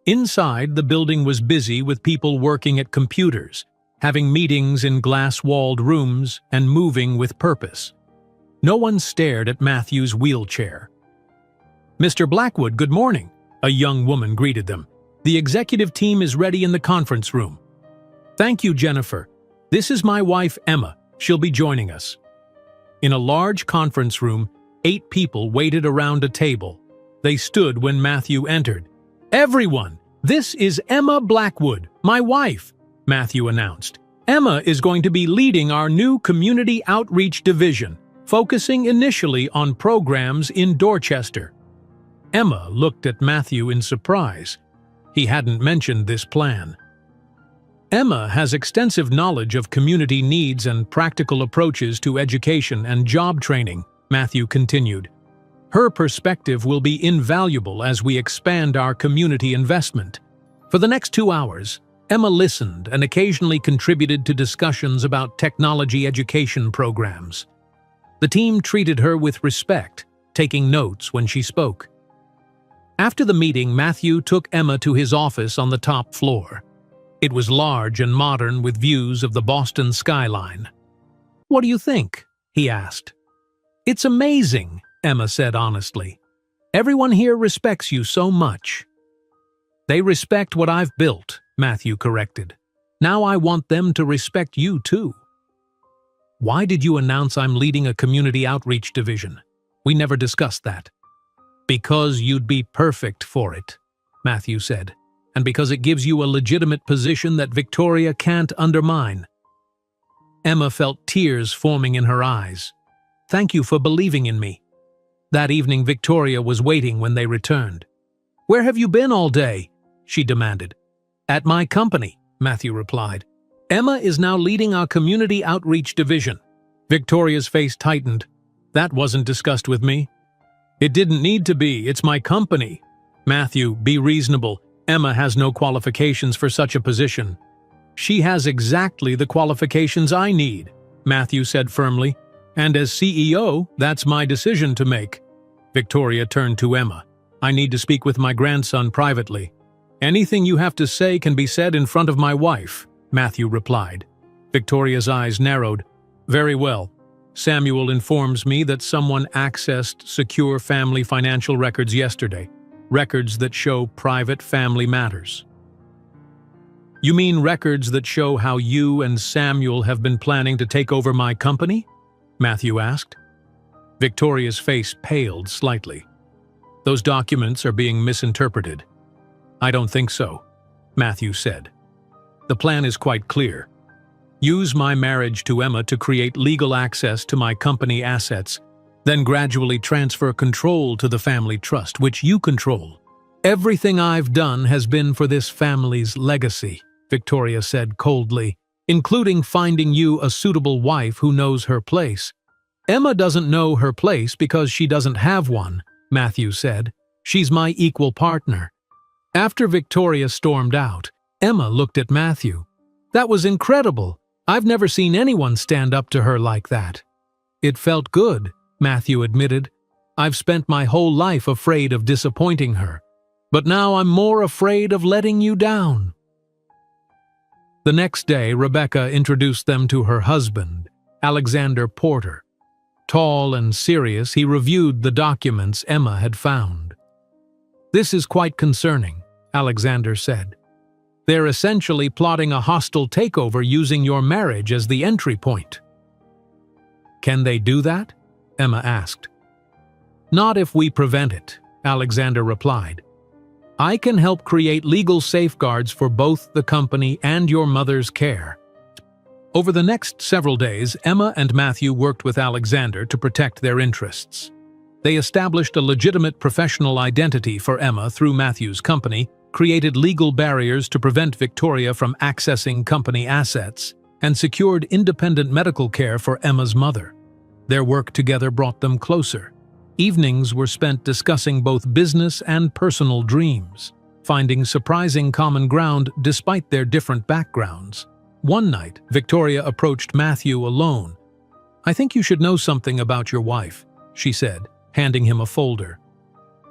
Inside, the building was busy with people working at computers, having meetings in glass-walled rooms, and moving with purpose. No one stared at Matthew's wheelchair. "Mr. Blackwood, good morning," a young woman greeted them. "The executive team is ready in the conference room." "Thank you, Jennifer. This is my wife, Emma. She'll be joining us." In a large conference room, 8 people waited around a table. They stood when Matthew entered. "Everyone, this is Emma Blackwood, my wife," Matthew announced. "Emma is going to be leading our new community outreach division, focusing initially on programs in Dorchester." Emma looked at Matthew in surprise. He hadn't mentioned this plan. Emma has extensive knowledge of community needs and practical approaches to education and job training, Matthew continued. Her perspective will be invaluable as we expand our community investment. For the next 2 hours, Emma listened and occasionally contributed to discussions about technology education programs. The team treated her with respect, taking notes when she spoke. After the meeting, Matthew took Emma to his office on the top floor. It was large and modern with views of the Boston skyline. "What do you think?" he asked. "It's amazing," Emma said honestly. "Everyone here respects you so much." "They respect what I've built," Matthew corrected. "Now I want them to respect you too." "Why did you announce I'm leading a community outreach division? We never discussed that." "Because you'd be perfect for it," Matthew said, "and because it gives you a legitimate position that Victoria can't undermine." Emma felt tears forming in her eyes. "Thank you for believing in me." That evening, Victoria was waiting when they returned. "Where have you been all day?" she demanded. "At my company," Matthew replied. "Emma is now leading our community outreach division." Victoria's face tightened. "That wasn't discussed with me." "It didn't need to be. It's my company." "Matthew, be reasonable. Emma has no qualifications for such a position." "She has exactly the qualifications I need," Matthew said firmly. "And as CEO, that's my decision to make." Victoria turned to Emma. "I need to speak with my grandson privately." "Anything you have to say can be said in front of my wife," Matthew replied. Victoria's eyes narrowed. "Very well. Samuel informs me that someone accessed secure family financial records yesterday. Records that show private family matters." "You mean records that show how you and Samuel have been planning to take over my company?" Matthew asked. Victoria's face paled slightly. "Those documents are being misinterpreted." "I don't think so," Matthew said. "The plan is quite clear. Use my marriage to Emma to create legal access to my company assets, then gradually transfer control to the family trust, which you control. Everything I've done has been for this family's legacy," Victoria said coldly, "including finding you a suitable wife who knows her place." "Emma doesn't know her place because she doesn't have one," Matthew said. "She's my equal partner." After Victoria stormed out, Emma looked at Matthew. "That was incredible. I've never seen anyone stand up to her like that." "It felt good," Matthew admitted. "I've spent my whole life afraid of disappointing her, but now I'm more afraid of letting you down." The next day, Rebecca introduced them to her husband, Alexander Porter. Tall and serious, he reviewed the documents Emma had found. "This is quite concerning," Alexander said. "They're essentially plotting a hostile takeover using your marriage as the entry point." "Can they do that?" Emma asked. "Not if we prevent it," Alexander replied. "I can help create legal safeguards for both the company and your mother's care." Over the next several days, Emma and Matthew worked with Alexander to protect their interests. They established a legitimate professional identity for Emma through Matthew's company, created legal barriers to prevent Victoria from accessing company assets, and secured independent medical care for Emma's mother. Their work together brought them closer. Evenings were spent discussing both business and personal dreams, finding surprising common ground despite their different backgrounds. One night, Victoria approached Matthew alone. "I think you should know something about your wife," she said, handing him a folder.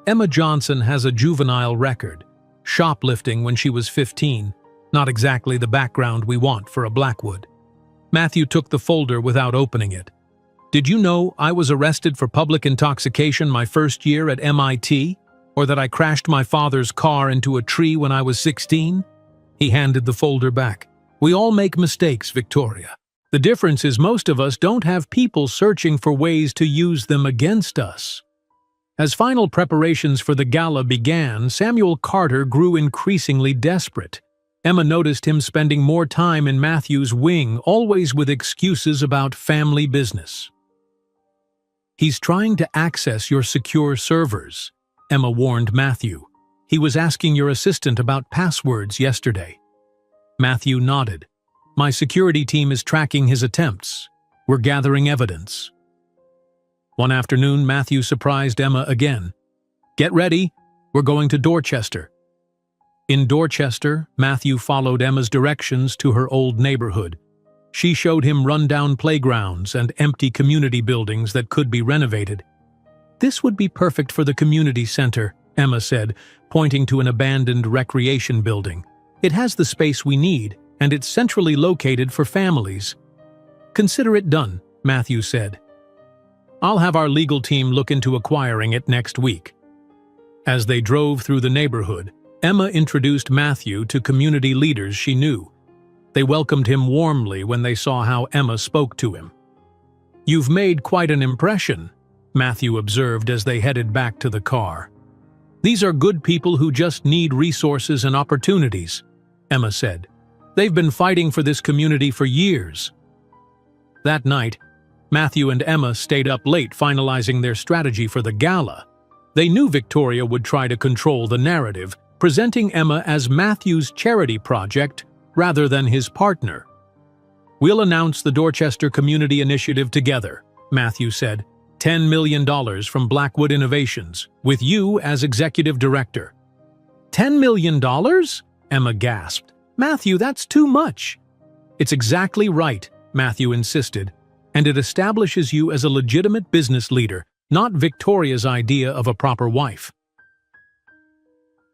"Emma Johnson has a juvenile record, shoplifting when she was 15, not exactly the background we want for a Blackwood." Matthew took the folder without opening it. "Did you know I was arrested for public intoxication my first year at MIT? Or that I crashed my father's car into a tree when I was 16? He handed the folder back. "We all make mistakes, Victoria. The difference is most of us don't have people searching for ways to use them against us." As final preparations for the gala began, Samuel Carter grew increasingly desperate. Emma noticed him spending more time in Matthew's wing, always with excuses about family business. "He's trying to access your secure servers," Emma warned Matthew. "He was asking your assistant about passwords yesterday." Matthew nodded. My security team is tracking his attempts. We're gathering evidence. One afternoon, Matthew surprised Emma again. Get ready, we're going to Dorchester. In Dorchester, Matthew followed Emma's directions to her old neighborhood. She showed him run-down playgrounds and empty community buildings that could be renovated. This would be perfect for the community center, Emma said, pointing to an abandoned recreation building. It has the space we need, and it's centrally located for families. Consider it done, Matthew said. I'll have our legal team look into acquiring it next week. As they drove through the neighborhood, Emma introduced Matthew to community leaders she knew. They welcomed him warmly when they saw how Emma spoke to him. You've made quite an impression, Matthew observed as they headed back to the car. These are good people who just need resources and opportunities, Emma said. They've been fighting for this community for years. That night, Matthew and Emma stayed up late finalizing their strategy for the gala. They knew Victoria would try to control the narrative, presenting Emma as Matthew's charity project rather than his partner. We'll announce the Dorchester Community Initiative together, Matthew said. $10 million from Blackwood Innovations, with you as executive director. $10 million? Emma gasped. Matthew, that's too much. It's exactly right, Matthew insisted, and it establishes you as a legitimate business leader, not Victoria's idea of a proper wife.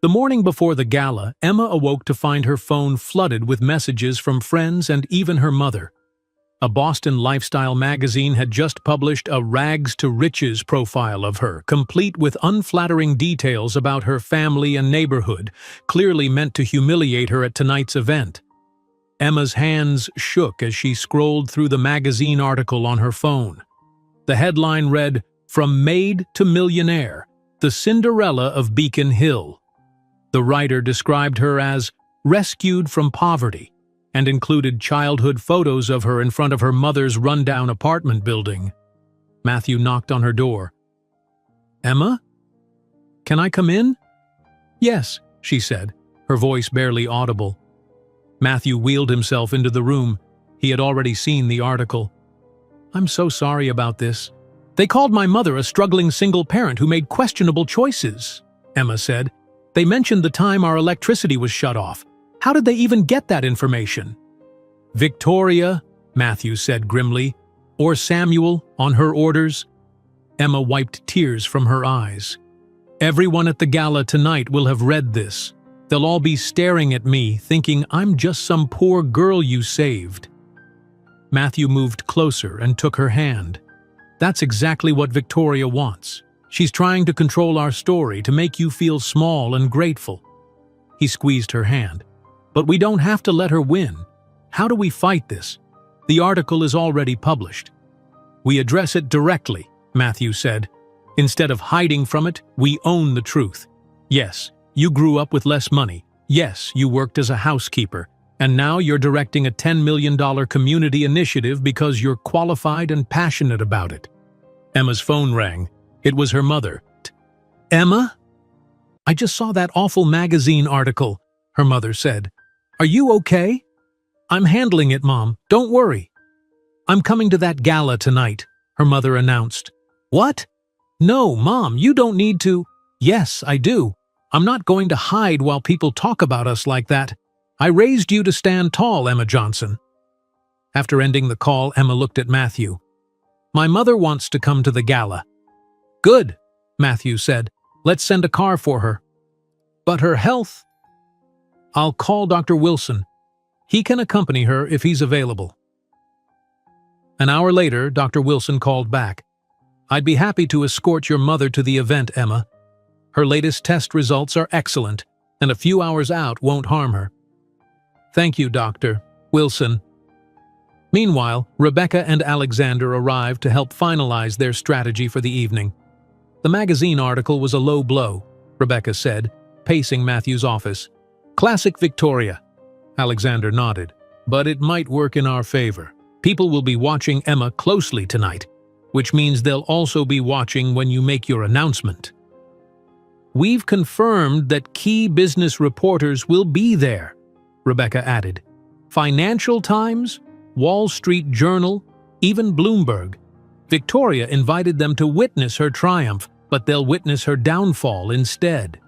The morning before the gala, Emma awoke to find her phone flooded with messages from friends and even her mother. A Boston lifestyle magazine had just published a rags to riches profile of her, complete with unflattering details about her family and neighborhood, clearly meant to humiliate her at tonight's event. Emma's hands shook as she scrolled through the magazine article on her phone. The headline read, "From Maid to Millionaire, the Cinderella of Beacon Hill." The writer described her as rescued from poverty, and included childhood photos of her in front of her mother's rundown apartment building. Matthew knocked on her door. Emma? Can I come in? Yes, she said, her voice barely audible. Matthew wheeled himself into the room. He had already seen the article. I'm so sorry about this. They called my mother a struggling single parent who made questionable choices, Emma said. They mentioned the time our electricity was shut off. How did they even get that information? Victoria, Matthew said grimly, or Samuel on her orders. Emma wiped tears from her eyes. Everyone at the gala tonight will have read this. They'll all be staring at me, thinking I'm just some poor girl you saved. Matthew moved closer and took her hand. That's exactly what Victoria wants. She's trying to control our story to make you feel small and grateful. He squeezed her hand. But we don't have to let her win. How do we fight this? The article is already published. We address it directly, Matthew said. Instead of hiding from it, we own the truth. Yes, you grew up with less money. Yes, you worked as a housekeeper. And now you're directing a $10 million community initiative because you're qualified and passionate about it. Emma's phone rang. It was her mother. Emma? I just saw that awful magazine article, her mother said. Are you okay? I'm handling it, Mom. Don't worry. I'm coming to that gala tonight, her mother announced. What? No, Mom, you don't need to. Yes, I do. I'm not going to hide while people talk about us like that. I raised you to stand tall, Emma Johnson. After ending the call, Emma looked at Matthew. My mother wants to come to the gala. Good, Matthew said. Let's send a car for her. But her health? I'll call Dr. Wilson. He can accompany her if he's available. An hour later, Dr. Wilson called back. I'd be happy to escort your mother to the event, Emma. Her latest test results are excellent, and a few hours out won't harm her. Thank you, Dr. Wilson. Meanwhile, Rebecca and Alexander arrived to help finalize their strategy for the evening. The magazine article was a low blow, Rebecca said, pacing Matthew's office. Classic Victoria. Alexander nodded. But it might work in our favor. People will be watching Emma closely tonight, which means they'll also be watching when you make your announcement. We've confirmed that key business reporters will be there, Rebecca added. Financial Times, Wall Street Journal, even Bloomberg. Victoria invited them to witness her triumph, but they'll witness her downfall instead.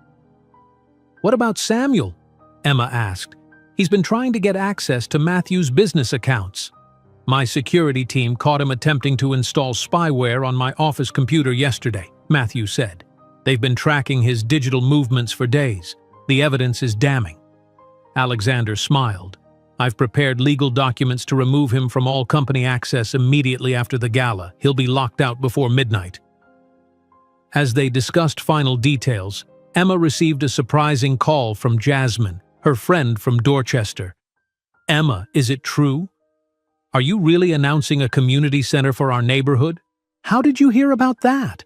"What about Samuel?" Emma asked. "He's been trying to get access to Matthew's business accounts. My security team caught him attempting to install spyware on my office computer yesterday," Matthew said. "They've been tracking his digital movements for days. The evidence is damning." Alexander smiled. "I've prepared legal documents to remove him from all company access immediately after the gala. He'll be locked out before midnight." As they discussed final details, Emma received a surprising call from Jasmine, her friend from Dorchester. "Emma, is it true? Are you really announcing a community center for our neighborhood? How did you hear about that?"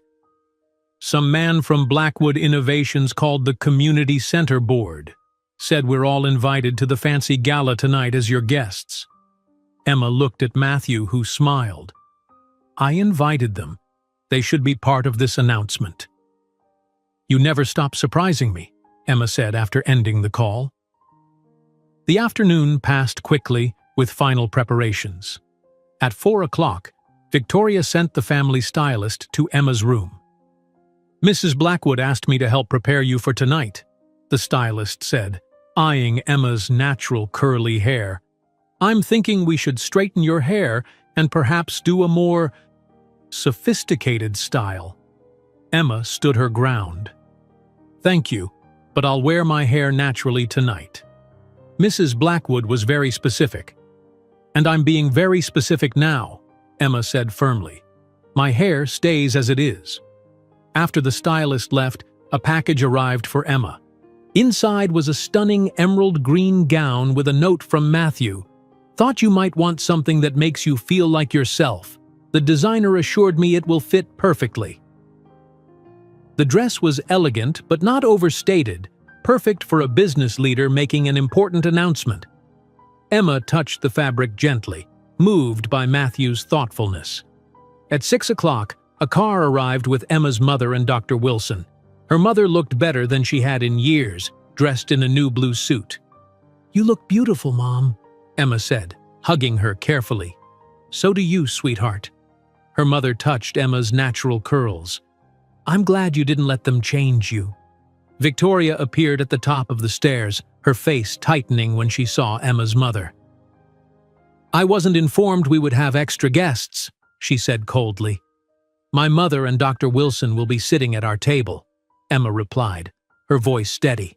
"Some man from Blackwood Innovations called the Community Center Board. Said we're all invited to the fancy gala tonight as your guests." Emma looked at Matthew, who smiled. "I invited them. They should be part of this announcement." "You never stop surprising me," Emma said after ending the call. The afternoon passed quickly with final preparations. At 4 o'clock, Victoria sent the family stylist to Emma's room. "Mrs. Blackwood asked me to help prepare you for tonight," the stylist said, eyeing Emma's natural curly hair. "I'm thinking we should straighten your hair and perhaps do a more sophisticated style." Emma stood her ground. "Thank you, but I'll wear my hair naturally tonight." Mrs. Blackwood was very specific. "And I'm being very specific now," Emma said firmly. "My hair stays as it is." After the stylist left, a package arrived for Emma. Inside was a stunning emerald green gown with a note from Matthew. "Thought you might want something that makes you feel like yourself. The designer assured me it will fit perfectly." The dress was elegant but not overstated, perfect for a business leader making an important announcement. Emma touched the fabric gently, moved by Matthew's thoughtfulness. At 6 o'clock, a car arrived with Emma's mother and Dr. Wilson. Her mother looked better than she had in years, dressed in a new blue suit. "You look beautiful, Mom," Emma said, hugging her carefully. "So do you, sweetheart." Her mother touched Emma's natural curls. "I'm glad you didn't let them change you." Victoria appeared at the top of the stairs, her face tightening when she saw Emma's mother. "I wasn't informed we would have extra guests," she said coldly. "My mother and Dr. Wilson will be sitting at our table," Emma replied, her voice steady.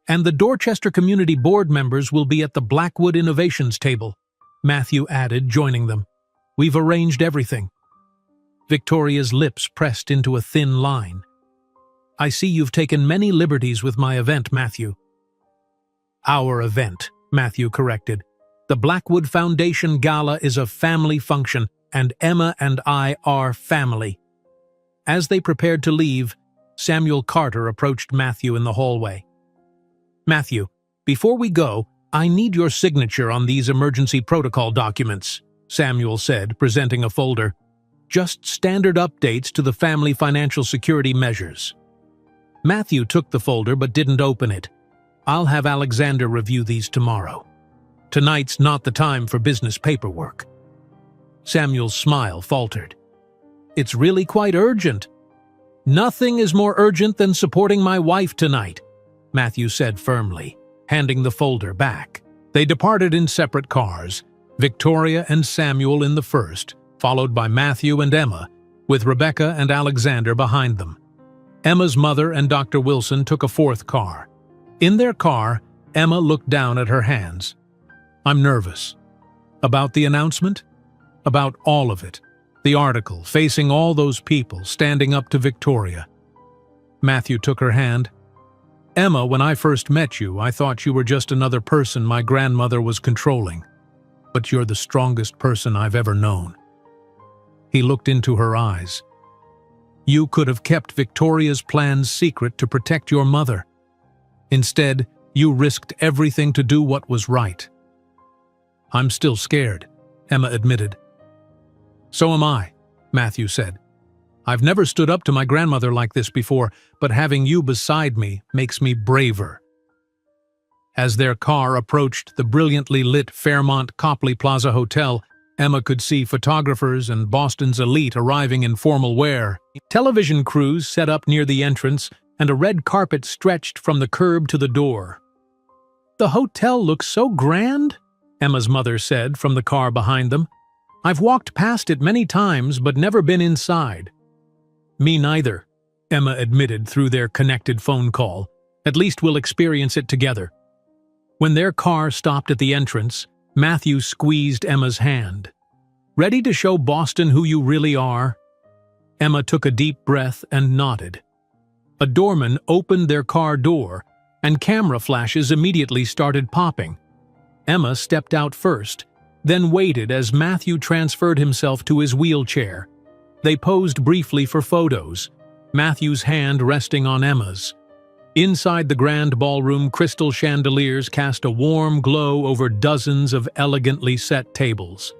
"And the Dorchester Community Board members will be at the Blackwood Innovations table," Matthew added, joining them. "We've arranged everything." Victoria's lips pressed into a thin line. "I see you've taken many liberties with my event, Matthew." "Our event," Matthew corrected. "The Blackwood Foundation Gala is a family function, and Emma and I are family." As they prepared to leave, Samuel Carter approached Matthew in the hallway. "Matthew, before we go, I need your signature on these emergency protocol documents," Samuel said, presenting a folder. "Just standard updates to the family financial security measures." Matthew took the folder but didn't open it. "I'll have Alexander review these tomorrow. Tonight's not the time for business paperwork." Samuel's smile faltered. "It's really quite urgent." "Nothing is more urgent than supporting my wife tonight," Matthew said firmly, handing the folder back. They departed in separate cars, Victoria and Samuel in the first, followed by Matthew and Emma, with Rebecca and Alexander behind them. Emma's mother and Dr. Wilson took a fourth car. In their car, Emma looked down at her hands. "I'm nervous." "About the announcement?" "About all of it. The article, facing all those people, standing up to Victoria." Matthew took her hand. "Emma, when I first met you, I thought you were just another person my grandmother was controlling. But you're the strongest person I've ever known." He looked into her eyes. "You could have kept Victoria's plans secret to protect your mother. Instead, you risked everything to do what was right." "I'm still scared," Emma admitted. "So am I," Matthew said. "I've never stood up to my grandmother like this before, but having you beside me makes me braver." As their car approached the brilliantly lit Fairmont Copley Plaza Hotel, Emma could see photographers and Boston's elite arriving in formal wear. Television crews set up near the entrance, and a red carpet stretched from the curb to the door. "The hotel looks so grand," Emma's mother said from the car behind them. "I've walked past it many times but never been inside." "Me neither," Emma admitted through their connected phone call. "At least we'll experience it together." When their car stopped at the entrance, Matthew squeezed Emma's hand. "Ready to show Boston who you really are?" Emma took a deep breath and nodded. A doorman opened their car door, and camera flashes immediately started popping. Emma stepped out first, then waited as Matthew transferred himself to his wheelchair. They posed briefly for photos, Matthew's hand resting on Emma's. Inside the grand ballroom, crystal chandeliers cast a warm glow over dozens of elegantly set tables.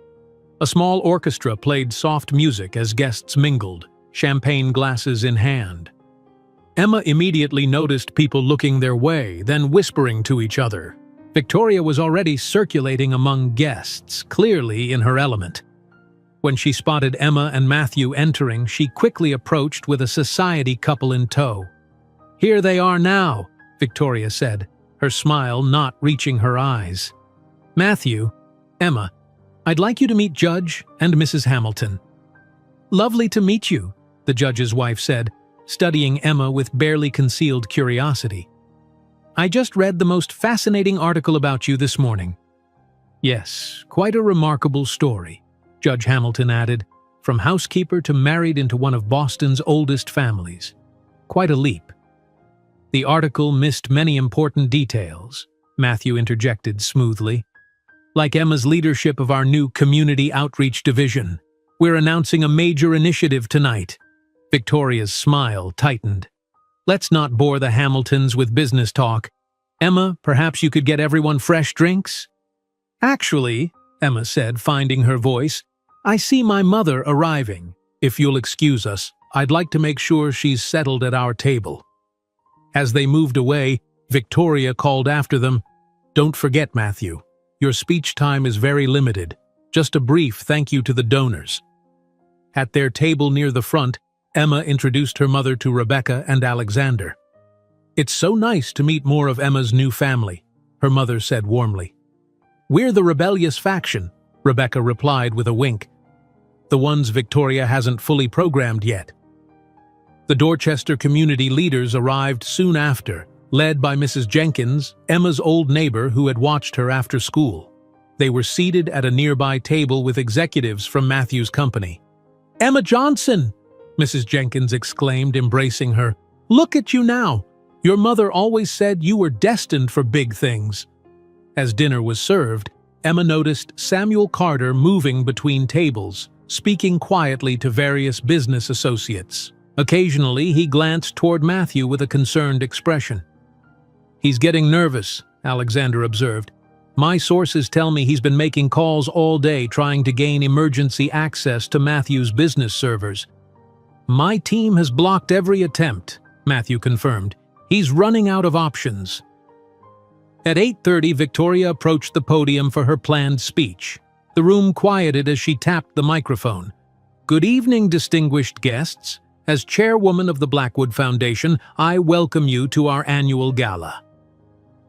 A small orchestra played soft music as guests mingled, champagne glasses in hand. Emma immediately noticed people looking their way, then whispering to each other. Victoria was already circulating among guests, clearly in her element. When she spotted Emma and Matthew entering, she quickly approached with a society couple in tow. "Here they are now," Victoria said, her smile not reaching her eyes. "Matthew, Emma, I'd like you to meet Judge and Mrs. Hamilton." "Lovely to meet you," the judge's wife said, studying Emma with barely concealed curiosity. "I just read the most fascinating article about you this morning." "Yes, quite a remarkable story," Judge Hamilton added, "from housekeeper to married into one of Boston's oldest families. Quite a leap." "The article missed many important details," Matthew interjected smoothly. "Like Emma's leadership of our new community outreach division. We're announcing a major initiative tonight." Victoria's smile tightened. "Let's not bore the Hamiltons with business talk. Emma, perhaps you could get everyone fresh drinks?" "Actually," Emma said, finding her voice, "I see my mother arriving. If you'll excuse us, I'd like to make sure she's settled at our table." As they moved away, Victoria called after them, "Don't forget, Matthew, your speech time is very limited. Just a brief thank you to the donors." At their table near the front, Emma introduced her mother to Rebecca and Alexander. "It's so nice to meet more of Emma's new family," her mother said warmly. "We're the rebellious faction," Rebecca replied with a wink. "The ones Victoria hasn't fully programmed yet." The Dorchester community leaders arrived soon after, led by Mrs. Jenkins, Emma's old neighbor who had watched her after school. They were seated at a nearby table with executives from Matthew's company. "Emma Johnson!" Mrs. Jenkins exclaimed, embracing her. "Look at you now! Your mother always said you were destined for big things." As dinner was served, Emma noticed Samuel Carter moving between tables, speaking quietly to various business associates. Occasionally, he glanced toward Matthew with a concerned expression. "He's getting nervous," Alexander observed. "My sources tell me he's been making calls all day trying to gain emergency access to Matthew's business servers." "My team has blocked every attempt," Matthew confirmed. "He's running out of options." At 8:30, Victoria approached the podium for her planned speech. The room quieted as she tapped the microphone. "Good evening, distinguished guests. As chairwoman of the Blackwood Foundation, I welcome you to our annual gala."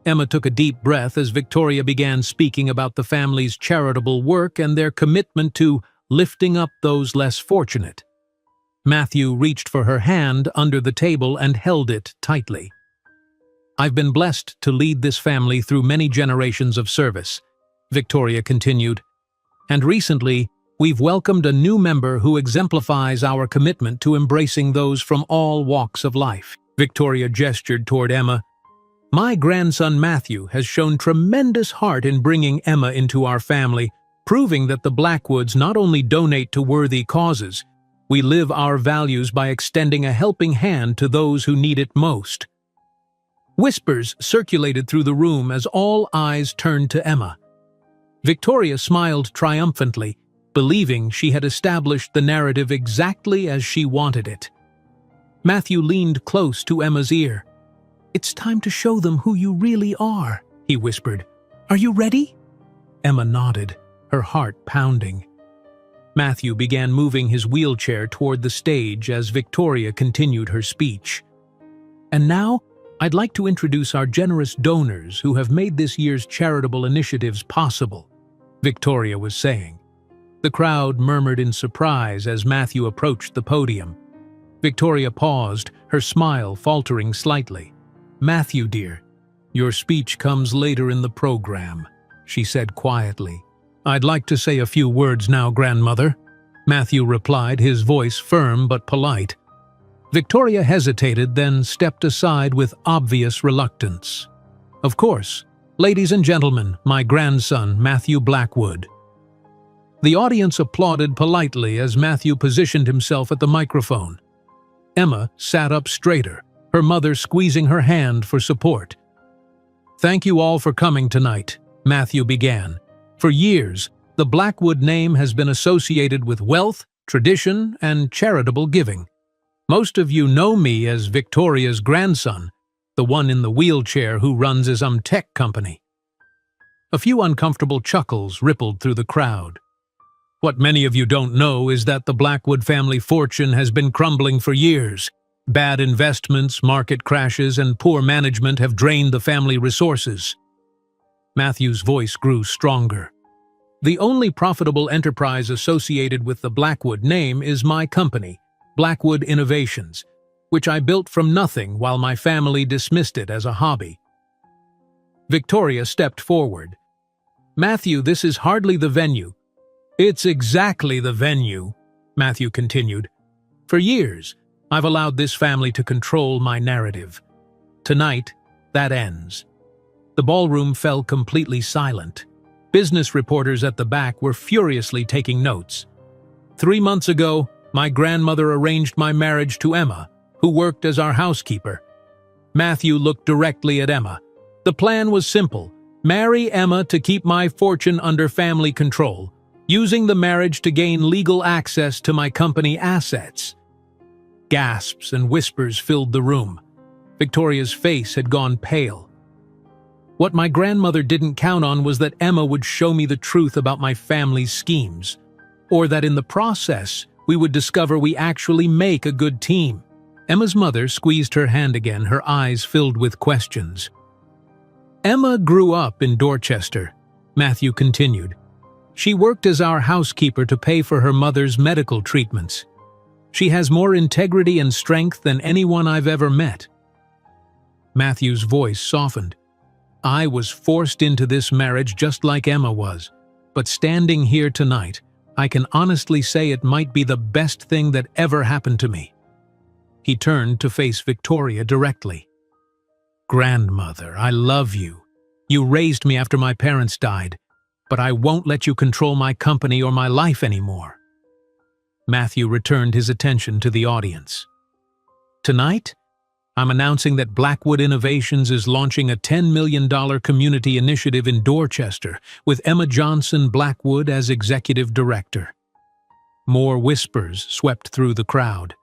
Emma took a deep breath as Victoria began speaking about the family's charitable work and their commitment to lifting up those less fortunate. Matthew reached for her hand under the table and held it tightly. "I've been blessed to lead this family through many generations of service," Victoria continued. "And recently, we've welcomed a new member who exemplifies our commitment to embracing those from all walks of life." Victoria gestured toward Emma. "My grandson Matthew has shown tremendous heart in bringing Emma into our family, proving that the Blackwoods not only donate to worthy causes, we live our values by extending a helping hand to those who need it most." Whispers circulated through the room as all eyes turned to Emma. Victoria smiled triumphantly, believing she had established the narrative exactly as she wanted it. Matthew leaned close to Emma's ear. "It's time to show them who you really are," he whispered. "Are you ready?" Emma nodded, her heart pounding. Matthew began moving his wheelchair toward the stage as Victoria continued her speech. "And now, I'd like to introduce our generous donors who have made this year's charitable initiatives possible," Victoria was saying. The crowd murmured in surprise as Matthew approached the podium. Victoria paused, her smile faltering slightly. "Matthew, dear, your speech comes later in the program," she said quietly. "I'd like to say a few words now, grandmother," Matthew replied, his voice firm but polite. Victoria hesitated, then stepped aside with obvious reluctance. "Of course, ladies and gentlemen, my grandson, Matthew Blackwood." The audience applauded politely as Matthew positioned himself at the microphone. Emma sat up straighter, her mother squeezing her hand for support. "Thank you all for coming tonight," Matthew began. "For years, the Blackwood name has been associated with wealth, tradition, and charitable giving. Most of you know me as Victoria's grandson, the one in the wheelchair who runs his tech company." A few uncomfortable chuckles rippled through the crowd. "What many of you don't know is that the Blackwood family fortune has been crumbling for years. Bad investments, market crashes, and poor management have drained the family resources." Matthew's voice grew stronger. "The only profitable enterprise associated with the Blackwood name is my company, Blackwood Innovations, which I built from nothing while my family dismissed it as a hobby." Victoria stepped forward. "Matthew, this is hardly the venue." "It's exactly the venue," Matthew continued. "For years, I've allowed this family to control my narrative. Tonight, that ends." The ballroom fell completely silent. Business reporters at the back were furiously taking notes. 3 months ago, my grandmother arranged my marriage to Emma, who worked as our housekeeper. Matthew looked directly at Emma. "The plan was simple: marry Emma to keep my fortune under family control, using the marriage to gain legal access to my company assets." Gasps and whispers filled the room. Victoria's face had gone pale. "What my grandmother didn't count on was that Emma would show me the truth about my family's schemes, or that in the process, we would discover we actually make a good team." Emma's mother squeezed her hand again, her eyes filled with questions. "Emma grew up in Dorchester," Matthew continued. "She worked as our housekeeper to pay for her mother's medical treatments. She has more integrity and strength than anyone I've ever met." Matthew's voice softened. "I was forced into this marriage just like Emma was, but standing here tonight, I can honestly say it might be the best thing that ever happened to me." He turned to face Victoria directly. "Grandmother, I love you. You raised me after my parents died, but I won't let you control my company or my life anymore." Matthew returned his attention to the audience. "Tonight, I'm announcing that Blackwood Innovations is launching a $10 million community initiative in Dorchester with Emma Johnson Blackwood as executive director." More whispers swept through the crowd.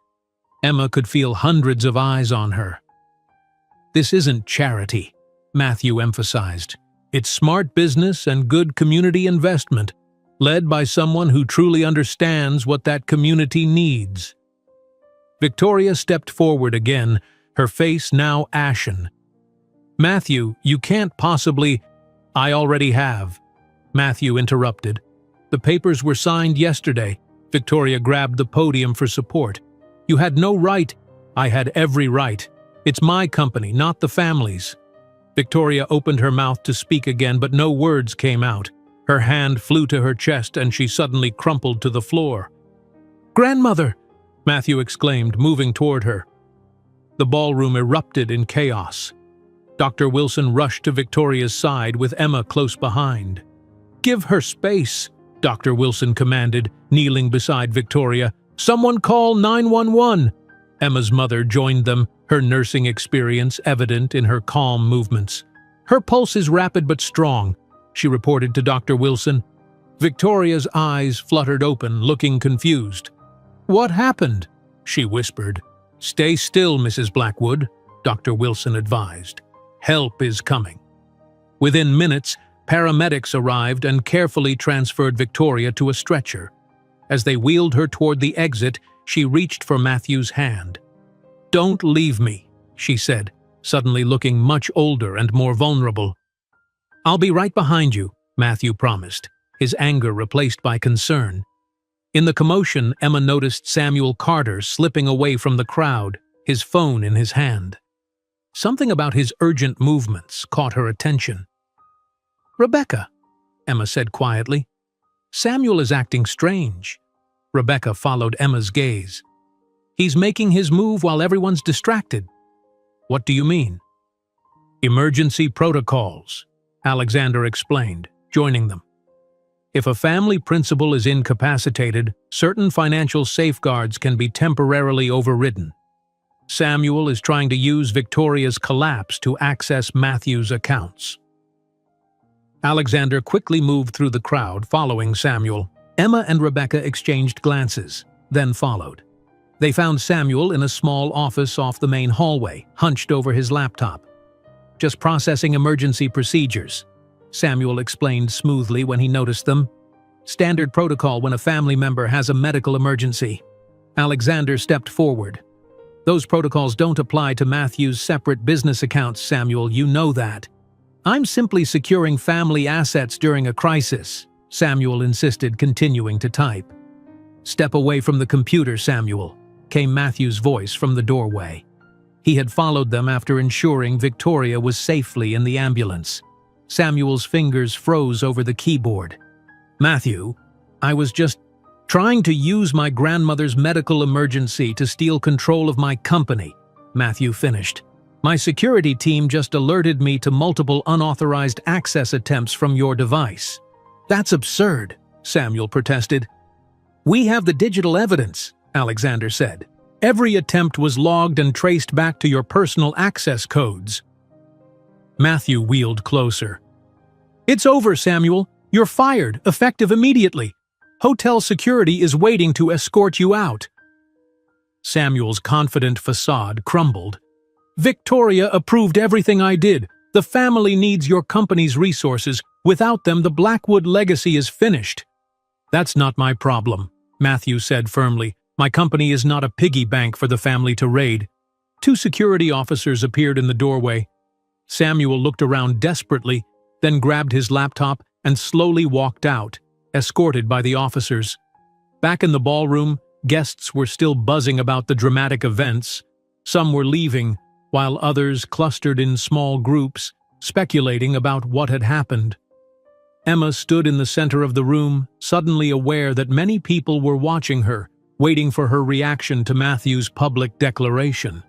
Emma could feel hundreds of eyes on her. "This isn't charity," Matthew emphasized. "It's smart business and good community investment, led by someone who truly understands what that community needs." Victoria stepped forward again, her face now ashen. "Matthew, you can't possibly—" "I already have," Matthew interrupted. "The papers were signed yesterday." Victoria grabbed the podium for support. "You had no right." "I had every right. It's my company, not the family's." Victoria opened her mouth to speak again, but no words came out. Her hand flew to her chest and she suddenly crumpled to the floor. "Grandmother!" Matthew exclaimed, moving toward her. The ballroom erupted in chaos. Dr. Wilson rushed to Victoria's side with Emma close behind. "Give her space," Dr. Wilson commanded, kneeling beside Victoria. "Someone call 911. Emma's mother joined them, her nursing experience evident in her calm movements. "Her pulse is rapid but strong," she reported to Dr. Wilson. Victoria's eyes fluttered open, looking confused. "What happened?" she whispered. "Stay still, Mrs. Blackwood," Dr. Wilson advised. "Help is coming." Within minutes, paramedics arrived and carefully transferred Victoria to a stretcher. As they wheeled her toward the exit, she reached for Matthew's hand. "Don't leave me," she said, suddenly looking much older and more vulnerable. "I'll be right behind you," Matthew promised, his anger replaced by concern. In the commotion, Emma noticed Samuel Carter slipping away from the crowd, his phone in his hand. Something about his urgent movements caught her attention. "Rebecca," Emma said quietly. "Samuel is acting strange." Rebecca followed Emma's gaze. "He's making his move while everyone's distracted." "What do you mean?" "Emergency protocols," Alexander explained, joining them. "If a family principal is incapacitated, certain financial safeguards can be temporarily overridden. Samuel is trying to use Victoria's collapse to access Matthew's accounts." Alexander quickly moved through the crowd, following Samuel. Emma and Rebecca exchanged glances, then followed. They found Samuel in a small office off the main hallway, hunched over his laptop. "Just processing emergency procedures," Samuel explained smoothly when he noticed them. "Standard protocol when a family member has a medical emergency." Alexander stepped forward. "Those protocols don't apply to Matthew's separate business accounts, Samuel, you know that." "I'm simply securing family assets during a crisis," Samuel insisted, continuing to type. "Step away from the computer, Samuel," came Matthew's voice from the doorway. He had followed them after ensuring Victoria was safely in the ambulance. Samuel's fingers froze over the keyboard. "Matthew, I was just trying to use my grandmother's medical emergency to steal control of my company," Matthew finished. "My security team just alerted me to multiple unauthorized access attempts from your device." "That's absurd," Samuel protested. "We have the digital evidence," Alexander said. "Every attempt was logged and traced back to your personal access codes." Matthew wheeled closer. "It's over, Samuel. You're fired, effective immediately. Hotel security is waiting to escort you out." Samuel's confident facade crumbled. "Victoria approved everything I did. The family needs your company's resources. Without them, the Blackwood legacy is finished." "That's not my problem," Matthew said firmly. "My company is not a piggy bank for the family to raid." Two security officers appeared in the doorway. Samuel looked around desperately, then grabbed his laptop and slowly walked out, escorted by the officers. Back in the ballroom, guests were still buzzing about the dramatic events. Some were leaving, while others clustered in small groups, speculating about what had happened. Emma stood in the center of the room, suddenly aware that many people were watching her, waiting for her reaction to Matthew's public declaration.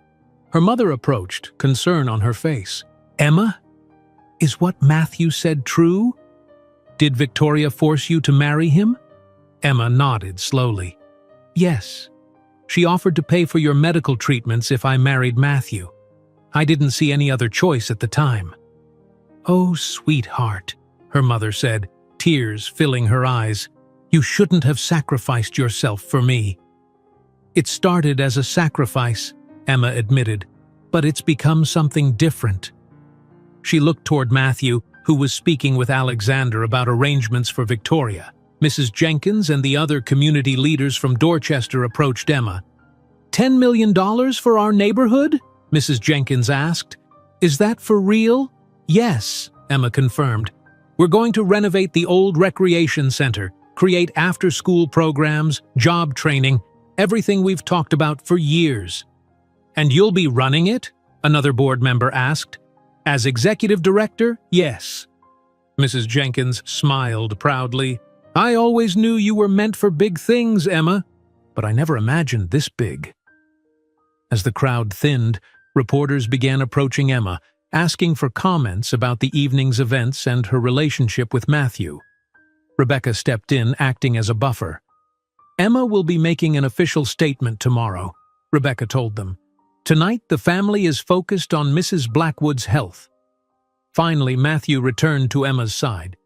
Her mother approached, concern on her face. "Emma, is what Matthew said true? Did Victoria force you to marry him?" Emma nodded slowly. "Yes. She offered to pay for your medical treatments if I married Matthew. I didn't see any other choice at the time." "Oh, sweetheart," her mother said, tears filling her eyes. "You shouldn't have sacrificed yourself for me." "It started as a sacrifice," Emma admitted, "but it's become something different." She looked toward Matthew, who was speaking with Alexander about arrangements for Victoria. Mrs. Jenkins and the other community leaders from Dorchester approached Emma. $10 million for our neighborhood?" Mrs. Jenkins asked. "Is that for real?" "Yes," Emma confirmed. "We're going to renovate the old recreation center, create after-school programs, job training, everything we've talked about for years." "And you'll be running it?" another board member asked. "As executive director, yes." Mrs. Jenkins smiled proudly. "I always knew you were meant for big things, Emma, but I never imagined this big." As the crowd thinned, reporters began approaching Emma, asking for comments about the evening's events and her relationship with Matthew. Rebecca stepped in, acting as a buffer. "Emma will be making an official statement tomorrow," Rebecca told them. "Tonight, the family is focused on Mrs. Blackwood's health." Finally, Matthew returned to Emma's side.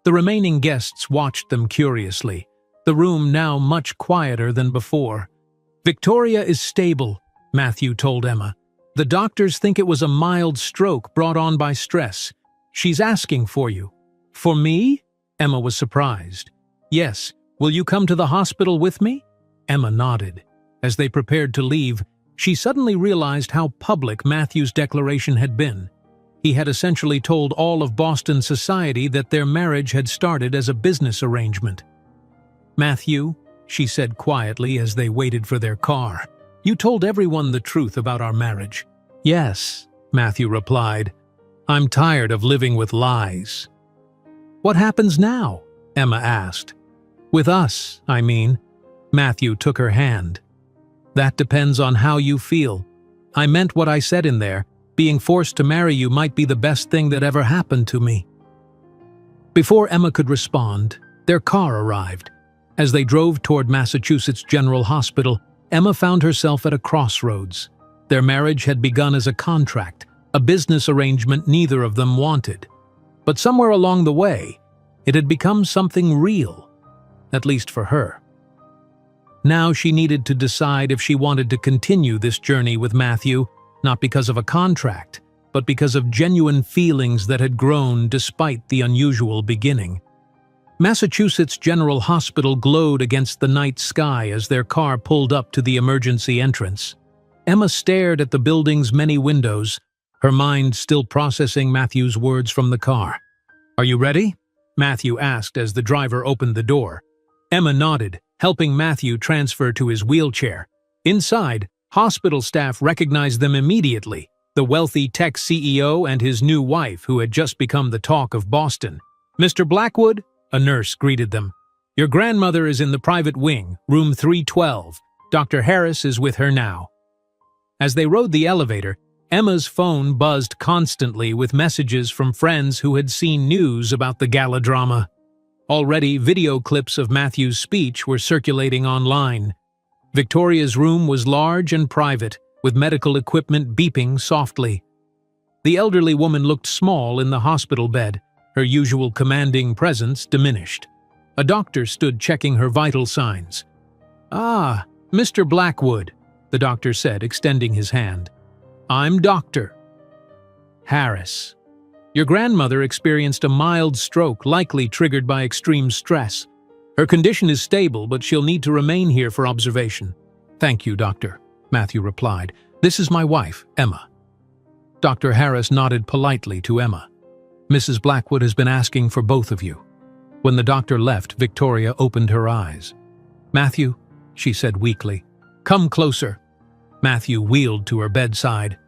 The remaining guests watched them curiously, the room now much quieter than before. "Victoria is stable," Matthew told Emma. "The doctors think it was a mild stroke brought on by stress. She's asking for you." "For me?" Emma was surprised. "Yes. Will you come to the hospital with me?" Emma nodded. As they prepared to leave, she suddenly realized how public Matthew's declaration had been. He had essentially told all of Boston society that their marriage had started as a business arrangement. "Matthew," she said quietly as they waited for their car, "you told everyone the truth about our marriage." "Yes," Matthew replied. "I'm tired of living with lies." "What happens now?" Emma asked. "With us, I mean." Matthew took her hand. "That depends on how you feel. I meant what I said in there. Being forced to marry you might be the best thing that ever happened to me." Before Emma could respond, their car arrived. As they drove toward Massachusetts General Hospital, Emma found herself at a crossroads. Their marriage had begun as a contract, a business arrangement neither of them wanted. But somewhere along the way, it had become something real, at least for her. Now she needed to decide if she wanted to continue this journey with Matthew, not because of a contract, but because of genuine feelings that had grown despite the unusual beginning. Massachusetts General Hospital glowed against the night sky as their car pulled up to the emergency entrance. Emma stared at the building's many windows, her mind still processing Matthew's words from the car. "Are you ready?" Matthew asked as the driver opened the door. Emma nodded, helping Matthew transfer to his wheelchair. Inside, hospital staff recognized them immediately, the wealthy tech CEO and his new wife who had just become the talk of Boston. "Mr. Blackwood," a nurse greeted them. "Your grandmother is in the private wing, room 312. Dr. Harris is with her now." As they rode the elevator, Emma's phone buzzed constantly with messages from friends who had seen news about the gala drama. Already, video clips of Matthew's speech were circulating online. Victoria's room was large and private, with medical equipment beeping softly. The elderly woman looked small in the hospital bed, her usual commanding presence diminished. A doctor stood checking her vital signs. "Ah, Mr. Blackwood," the doctor said, extending his hand. "I'm Dr. Harris. Your grandmother experienced a mild stroke likely triggered by extreme stress. Her condition is stable, but she'll need to remain here for observation." "Thank you, doctor," Matthew replied. "This is my wife, Emma." Dr. Harris nodded politely to Emma. "Mrs. Blackwood has been asking for both of you." When the doctor left, Victoria opened her eyes. "Matthew," she said weakly, "come closer." Matthew wheeled to her bedside.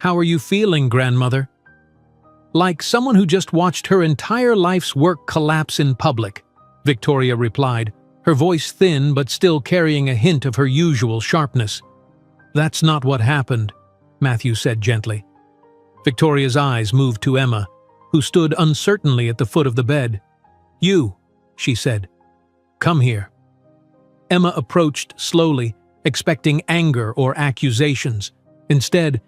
"How are you feeling, grandmother?" "Like someone who just watched her entire life's work collapse in public," Victoria replied, her voice thin but still carrying a hint of her usual sharpness. "That's not what happened," Matthew said gently. Victoria's eyes moved to Emma, who stood uncertainly at the foot of the bed. "You," she said. "Come here." Emma approached slowly, expecting anger or accusations. Instead,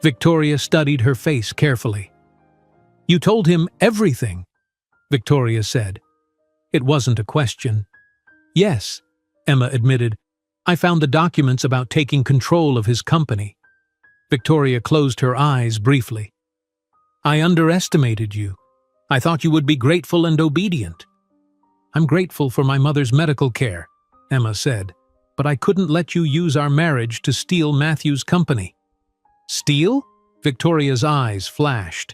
Victoria studied her face carefully. "You told him everything," Victoria said. It wasn't a question. "Yes," Emma admitted. "I found the documents about taking control of his company." Victoria closed her eyes briefly. "I underestimated you. I thought you would be grateful and obedient." "I'm grateful for my mother's medical care," Emma said, "but I couldn't let you use our marriage to steal Matthew's company." "Steal?" Victoria's eyes flashed.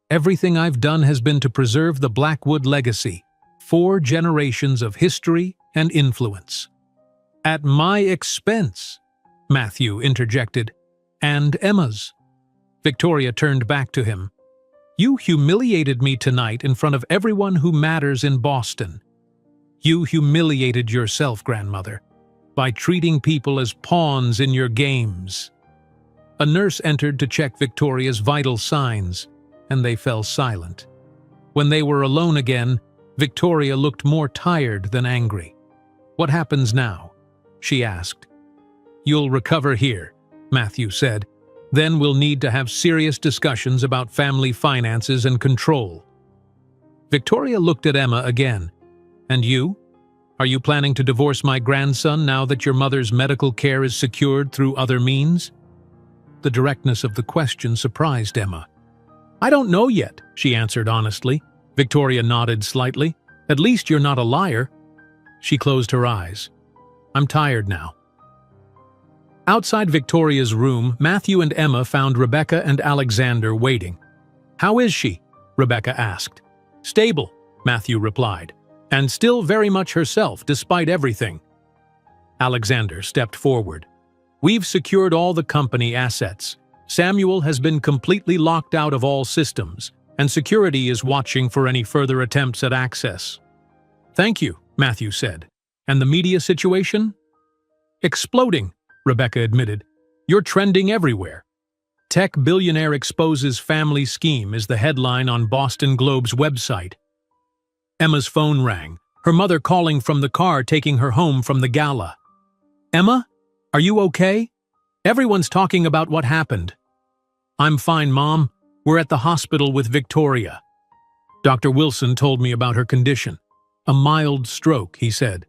"Everything I've done has been to preserve the Blackwood legacy, 4 generations of history and influence." "At my expense," Matthew interjected. "And Emma's." Victoria turned back to him. "You humiliated me tonight in front of everyone who matters in Boston. You humiliated yourself, grandmother, by treating people as pawns in your games." A nurse entered to check Victoria's vital signs, and they fell silent. When they were alone again, Victoria looked more tired than angry. "What happens now?" she asked. "You'll recover here," Matthew said. "Then we'll need to have serious discussions about family finances and control." Victoria looked at Emma again. "And you? Are you planning to divorce my grandson now that your mother's medical care is secured through other means?" The directness of the question surprised Emma. I don't know yet, she answered honestly. Victoria nodded slightly. At least you're not a liar. She closed her eyes. I'm tired now. Outside Victoria's room, Matthew and Emma found Rebecca and Alexander waiting. How is she? Rebecca asked. Stable, Matthew replied, and still very much herself despite everything. Alexander stepped forward. We've secured all the company assets. Samuel has been completely locked out of all systems, and security is watching for any further attempts at access. Thank you, Matthew said. And the media situation? Exploding, Rebecca admitted. You're trending everywhere. Tech billionaire exposes family scheme is the headline on Boston Globe's website. Emma's phone rang, her mother calling from the car taking her home from the gala. Emma, are you okay? Everyone's talking about what happened. I'm fine, Mom. We're at the hospital with Victoria. Dr. Wilson told me about her condition. A mild stroke, he said.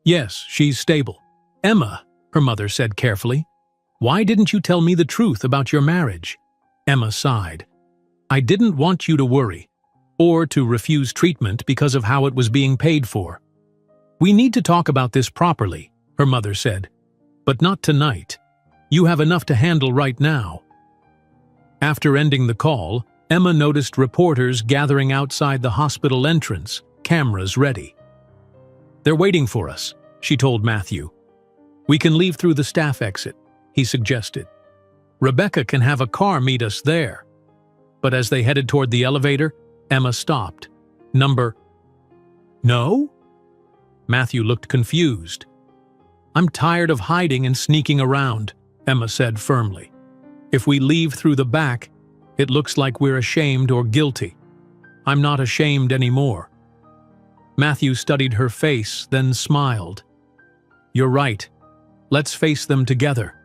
Yes, she's stable. Emma, her mother said carefully, why didn't you tell me the truth about your marriage? Emma sighed. I didn't want you to worry, or to refuse treatment because of how it was being paid for. We need to talk about this properly, her mother said. But not tonight. You have enough to handle right now. After ending the call, Emma noticed reporters gathering outside the hospital entrance, cameras ready. They're waiting for us, she told Matthew. We can leave through the staff exit, he suggested. Rebecca can have a car meet us there. But as they headed toward the elevator, Emma stopped. Number... No? Matthew looked confused. I'm tired of hiding and sneaking around, Emma said firmly. If we leave through the back, it looks like we're ashamed or guilty. I'm not ashamed anymore. Matthew studied her face, then smiled. You're right. Let's face them together.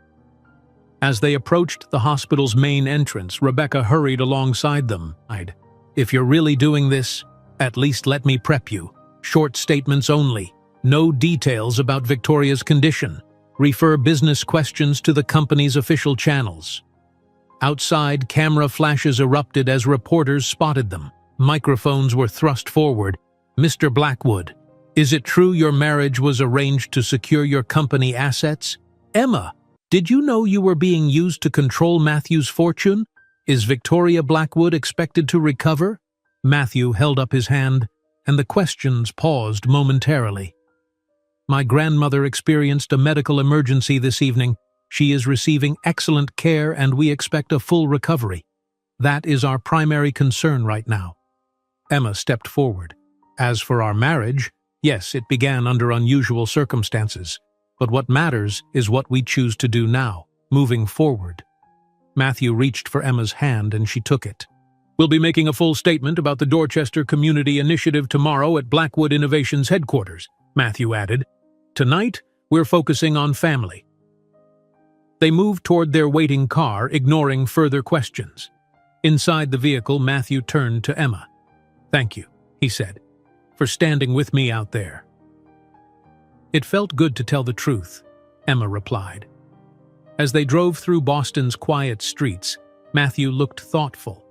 As they approached the hospital's main entrance, Rebecca hurried alongside them. If you're really doing this, at least let me prep you. Short statements only. No details about Victoria's condition. Refer business questions to the company's official channels. Outside, camera flashes erupted as reporters spotted them. Microphones were thrust forward. Mr. Blackwood, is it true your marriage was arranged to secure your company assets? Emma, did you know you were being used to control Matthew's fortune? Is Victoria Blackwood expected to recover? Matthew held up his hand, and the questions paused momentarily. My grandmother experienced a medical emergency this evening. She is receiving excellent care and we expect a full recovery. That is our primary concern right now. Emma stepped forward. As for our marriage, yes, it began under unusual circumstances. But what matters is what we choose to do now, moving forward. Matthew reached for Emma's hand and she took it. We'll be making a full statement about the Dorchester Community Initiative tomorrow at Blackwood Innovations headquarters, Matthew added. Tonight, we're focusing on family. They moved toward their waiting car, ignoring further questions. Inside the vehicle, Matthew turned to Emma. Thank you, he said, for standing with me out there. It felt good to tell the truth, Emma replied. As they drove through Boston's quiet streets, Matthew looked thoughtful.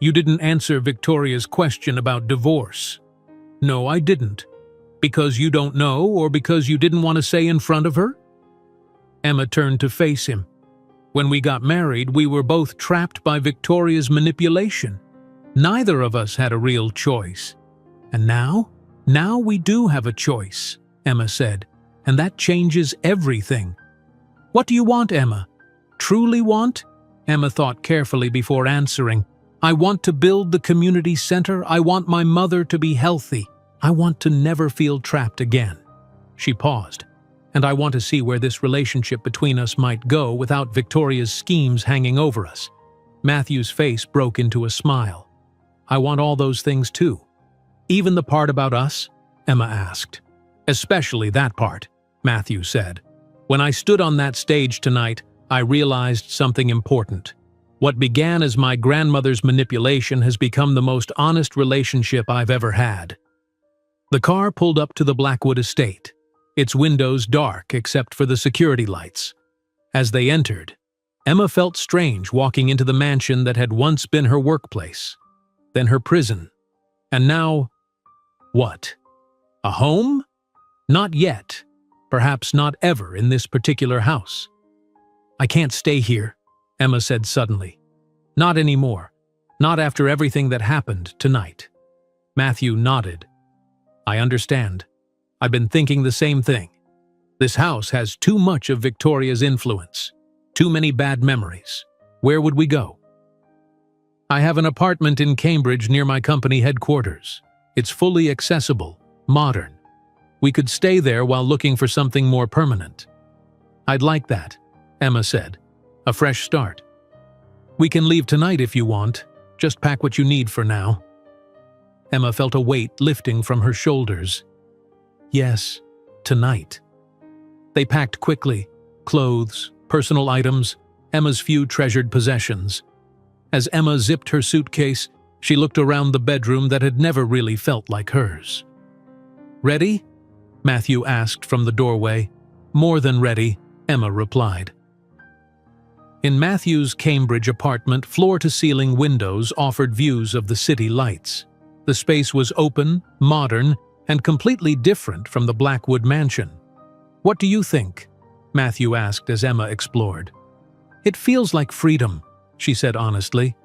You didn't answer Victoria's question about divorce. No, I didn't. Because you don't know or because you didn't want to say in front of her? Emma turned to face him. When we got married, we were both trapped by Victoria's manipulation. Neither of us had a real choice. And now we do have a choice, Emma said, and that changes everything. What do you want, Emma? Truly want? Emma thought carefully before answering. I want to build the community center. I want my mother to be healthy. I want to never feel trapped again. She paused. And I want to see where this relationship between us might go without Victoria's schemes hanging over us. Matthew's face broke into a smile. I want all those things too. Even the part about us? Emma asked. Especially that part, Matthew said. When I stood on that stage tonight, I realized something important. What began as my grandmother's manipulation has become the most honest relationship I've ever had. The car pulled up to the Blackwood estate, its windows dark except for the security lights. As they entered, Emma felt strange walking into the mansion that had once been her workplace, then her prison, and now, what? A home? Not yet. Perhaps not ever in this particular house. "I can't stay here," Emma said suddenly. "Not anymore. Not after everything that happened tonight." Matthew nodded. "I understand. I've been thinking the same thing. This house has too much of Victoria's influence. Too many bad memories. Where would we go?" "I have an apartment in Cambridge near my company headquarters. It's fully accessible, modern. We could stay there while looking for something more permanent." "I'd like that," Emma said. "A fresh start. We can leave tonight if you want. Just pack what you need for now." Emma felt a weight lifting from her shoulders. Yes, tonight. They packed quickly, clothes, personal items, Emma's few treasured possessions. As Emma zipped her suitcase, she looked around the bedroom that had never really felt like hers. "Ready?" Matthew asked from the doorway. "More than ready," Emma replied. In Matthew's Cambridge apartment, floor-to-ceiling windows offered views of the city lights. The space was open, modern, and completely different from the Blackwood mansion. "What do you think?" Matthew asked as Emma explored. "It feels like freedom," she said honestly.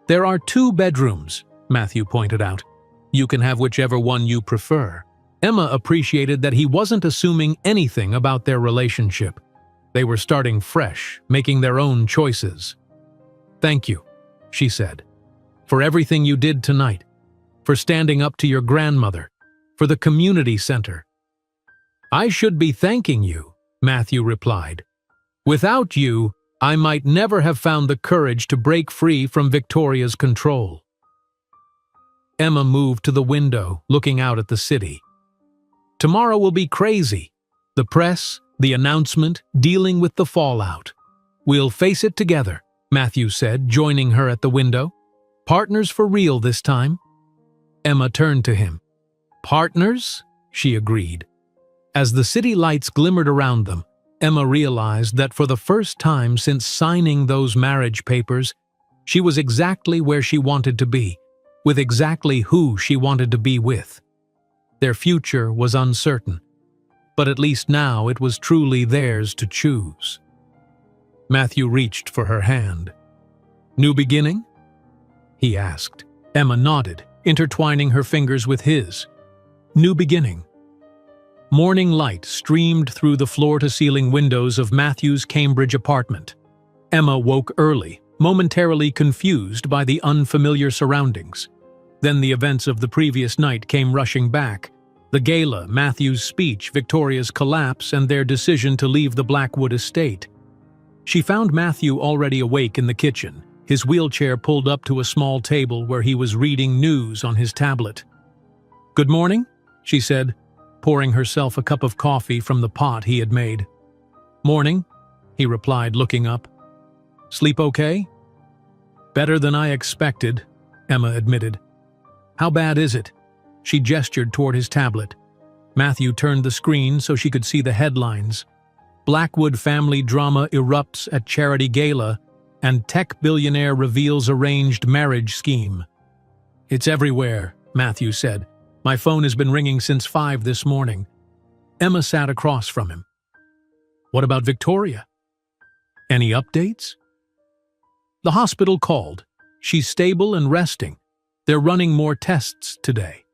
"There are 2 bedrooms," Matthew pointed out. "You can have whichever one you prefer." Emma appreciated that he wasn't assuming anything about their relationship. They were starting fresh, making their own choices. "Thank you," she said, "for everything you did tonight, for standing up to your grandmother, for the community center." "I should be thanking you," Matthew replied. "Without you, I might never have found the courage to break free from Victoria's control." Emma moved to the window, looking out at the city. "Tomorrow will be crazy. The press, the announcement, dealing with the fallout. We'll face it together," Matthew said, joining her at the window. "Partners for real this time." Emma turned to him. "Partners?" she agreed. As the city lights glimmered around them, Emma realized that for the first time since signing those marriage papers, she was exactly where she wanted to be, with exactly who she wanted to be with. Their future was uncertain, but at least now it was truly theirs to choose. Matthew reached for her hand. "New beginning?" he asked. Emma nodded, intertwining her fingers with his. "New beginning." Morning light streamed through the floor-to-ceiling windows of Matthew's Cambridge apartment. Emma woke early, momentarily confused by the unfamiliar surroundings. Then the events of the previous night came rushing back. The gala, Matthew's speech, Victoria's collapse, and their decision to leave the Blackwood estate. She found Matthew already awake in the kitchen, his wheelchair pulled up to a small table where he was reading news on his tablet. "Good morning," she said, pouring herself a cup of coffee from the pot he had made. "Morning," he replied, looking up. "Sleep okay?" "Better than I expected," Emma admitted. "How bad is it?" She gestured toward his tablet. Matthew turned the screen so she could see the headlines. "Blackwood family drama erupts at charity gala," and "Tech billionaire reveals arranged marriage scheme." "It's everywhere," Matthew said. "My phone has been ringing since 5 this morning." Emma sat across from him. "What about Victoria? Any updates?" "The hospital called. She's stable and resting. They're running more tests today."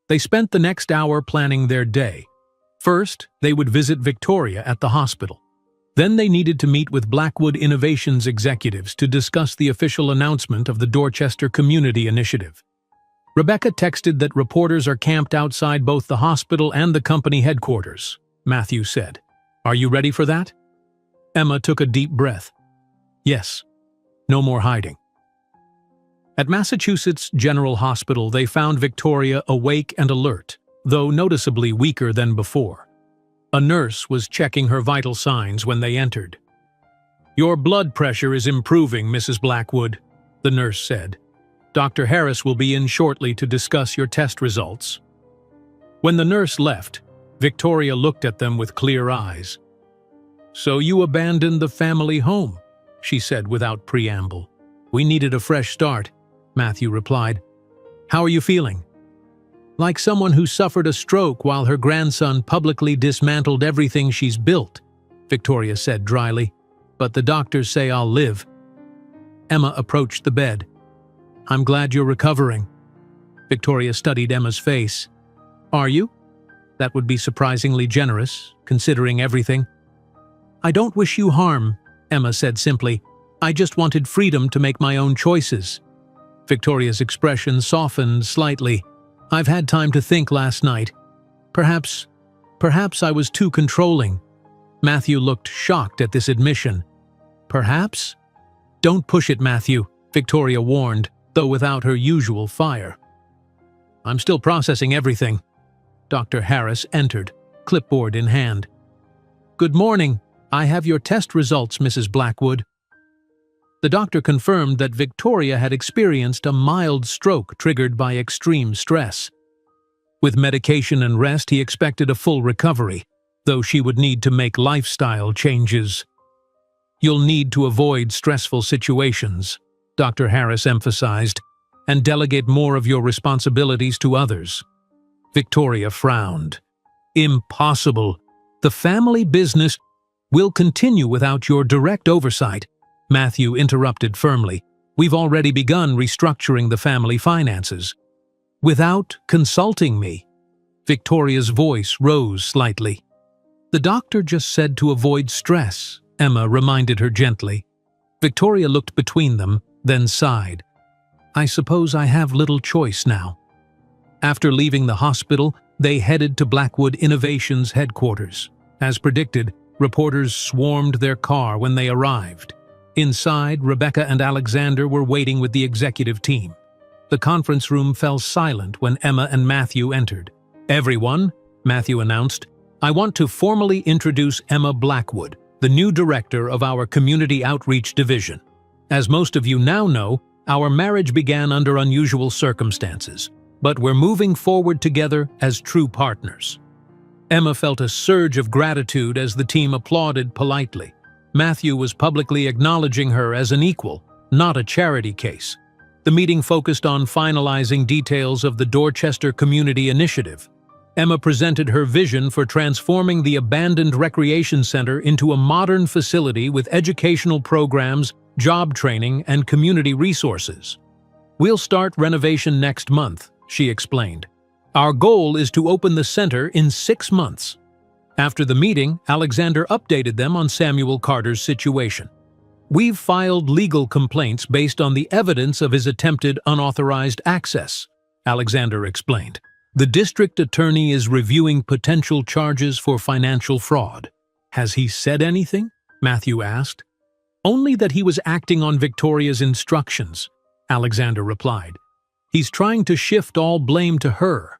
They spent the next hour planning their day. First, they would visit Victoria at the hospital. Then they needed to meet with Blackwood Innovations executives to discuss the official announcement of the Dorchester Community Initiative. Rebecca texted that reporters are camped outside both the hospital and the company headquarters, Matthew said. "Are you ready for that?" Emma took a deep breath. "Yes. No more hiding." At Massachusetts General Hospital, they found Victoria awake and alert, though noticeably weaker than before. A nurse was checking her vital signs when they entered. "Your blood pressure is improving, Mrs. Blackwood," the nurse said. "Dr. Harris will be in shortly to discuss your test results." When the nurse left, Victoria looked at them with clear eyes. "So you abandoned the family home?" she said without preamble. "We needed a fresh start," Matthew replied. "How are you feeling?" "Like someone who suffered a stroke while her grandson publicly dismantled everything she's built," Victoria said dryly. "But the doctors say I'll live." Emma approached the bed. "I'm glad you're recovering." Victoria studied Emma's face. "Are you?" "That would be surprisingly generous, considering everything." "I don't wish you harm," Emma said simply. "I just wanted freedom to make my own choices." Victoria's expression softened slightly. "I've had time to think last night. Perhaps I was too controlling." Matthew looked shocked at this admission. "Perhaps?" "Don't push it, Matthew," Victoria warned, though without her usual fire. "I'm still processing everything." Dr. Harris entered, clipboard in hand. "Good morning. I have your test results, Mrs. Blackwood." The doctor confirmed that Victoria had experienced a mild stroke triggered by extreme stress. With medication and rest, he expected a full recovery, though she would need to make lifestyle changes. "You'll need to avoid stressful situations," Dr. Harris emphasized, "and delegate more of your responsibilities to others." Victoria frowned. "Impossible. The family business will continue without your direct oversight," Matthew interrupted firmly. "We've already begun restructuring the family finances." "Without consulting me?" Victoria's voice rose slightly. "The doctor just said to avoid stress," Emma reminded her gently. Victoria looked between them, then sighed. "I suppose I have little choice now." After leaving the hospital, they headed to Blackwood Innovations headquarters. As predicted, reporters swarmed their car when they arrived. Inside, Rebecca and Alexander were waiting with the executive team. The conference room fell silent when Emma and Matthew entered. "Everyone," Matthew announced, "I want to formally introduce Emma Blackwood, the new director of our Community Outreach Division. As most of you now know, our marriage began under unusual circumstances, but we're moving forward together as true partners." Emma felt a surge of gratitude as the team applauded politely. Matthew was publicly acknowledging her as an equal, not a charity case. The meeting focused on finalizing details of the Dorchester Community Initiative. Emma presented her vision for transforming the abandoned recreation center into a modern facility with educational programs, job training, and community resources. "We'll start renovation next month," she explained. "Our goal is to open the center in 6 months." After the meeting, Alexander updated them on Samuel Carter's situation. "We've filed legal complaints based on the evidence of his attempted unauthorized access," Alexander explained. "The district attorney is reviewing potential charges for financial fraud." "Has he said anything?" Matthew asked. "Only that he was acting on Victoria's instructions," Alexander replied. "He's trying to shift all blame to her."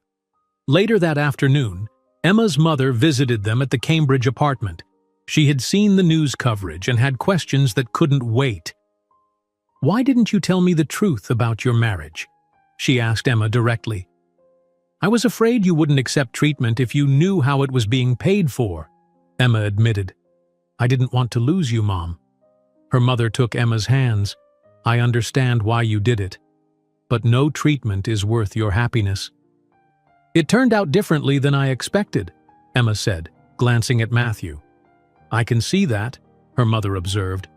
Later that afternoon, Emma's mother visited them at the Cambridge apartment. She had seen the news coverage and had questions that couldn't wait. "Why didn't you tell me the truth about your marriage?" she asked Emma directly. "I was afraid you wouldn't accept treatment if you knew how it was being paid for," Emma admitted. "I didn't want to lose you, Mom." Her mother took Emma's hands. "I understand why you did it, but no treatment is worth your happiness." "It turned out differently than I expected," Emma said, glancing at Matthew. "I can see that," her mother observed.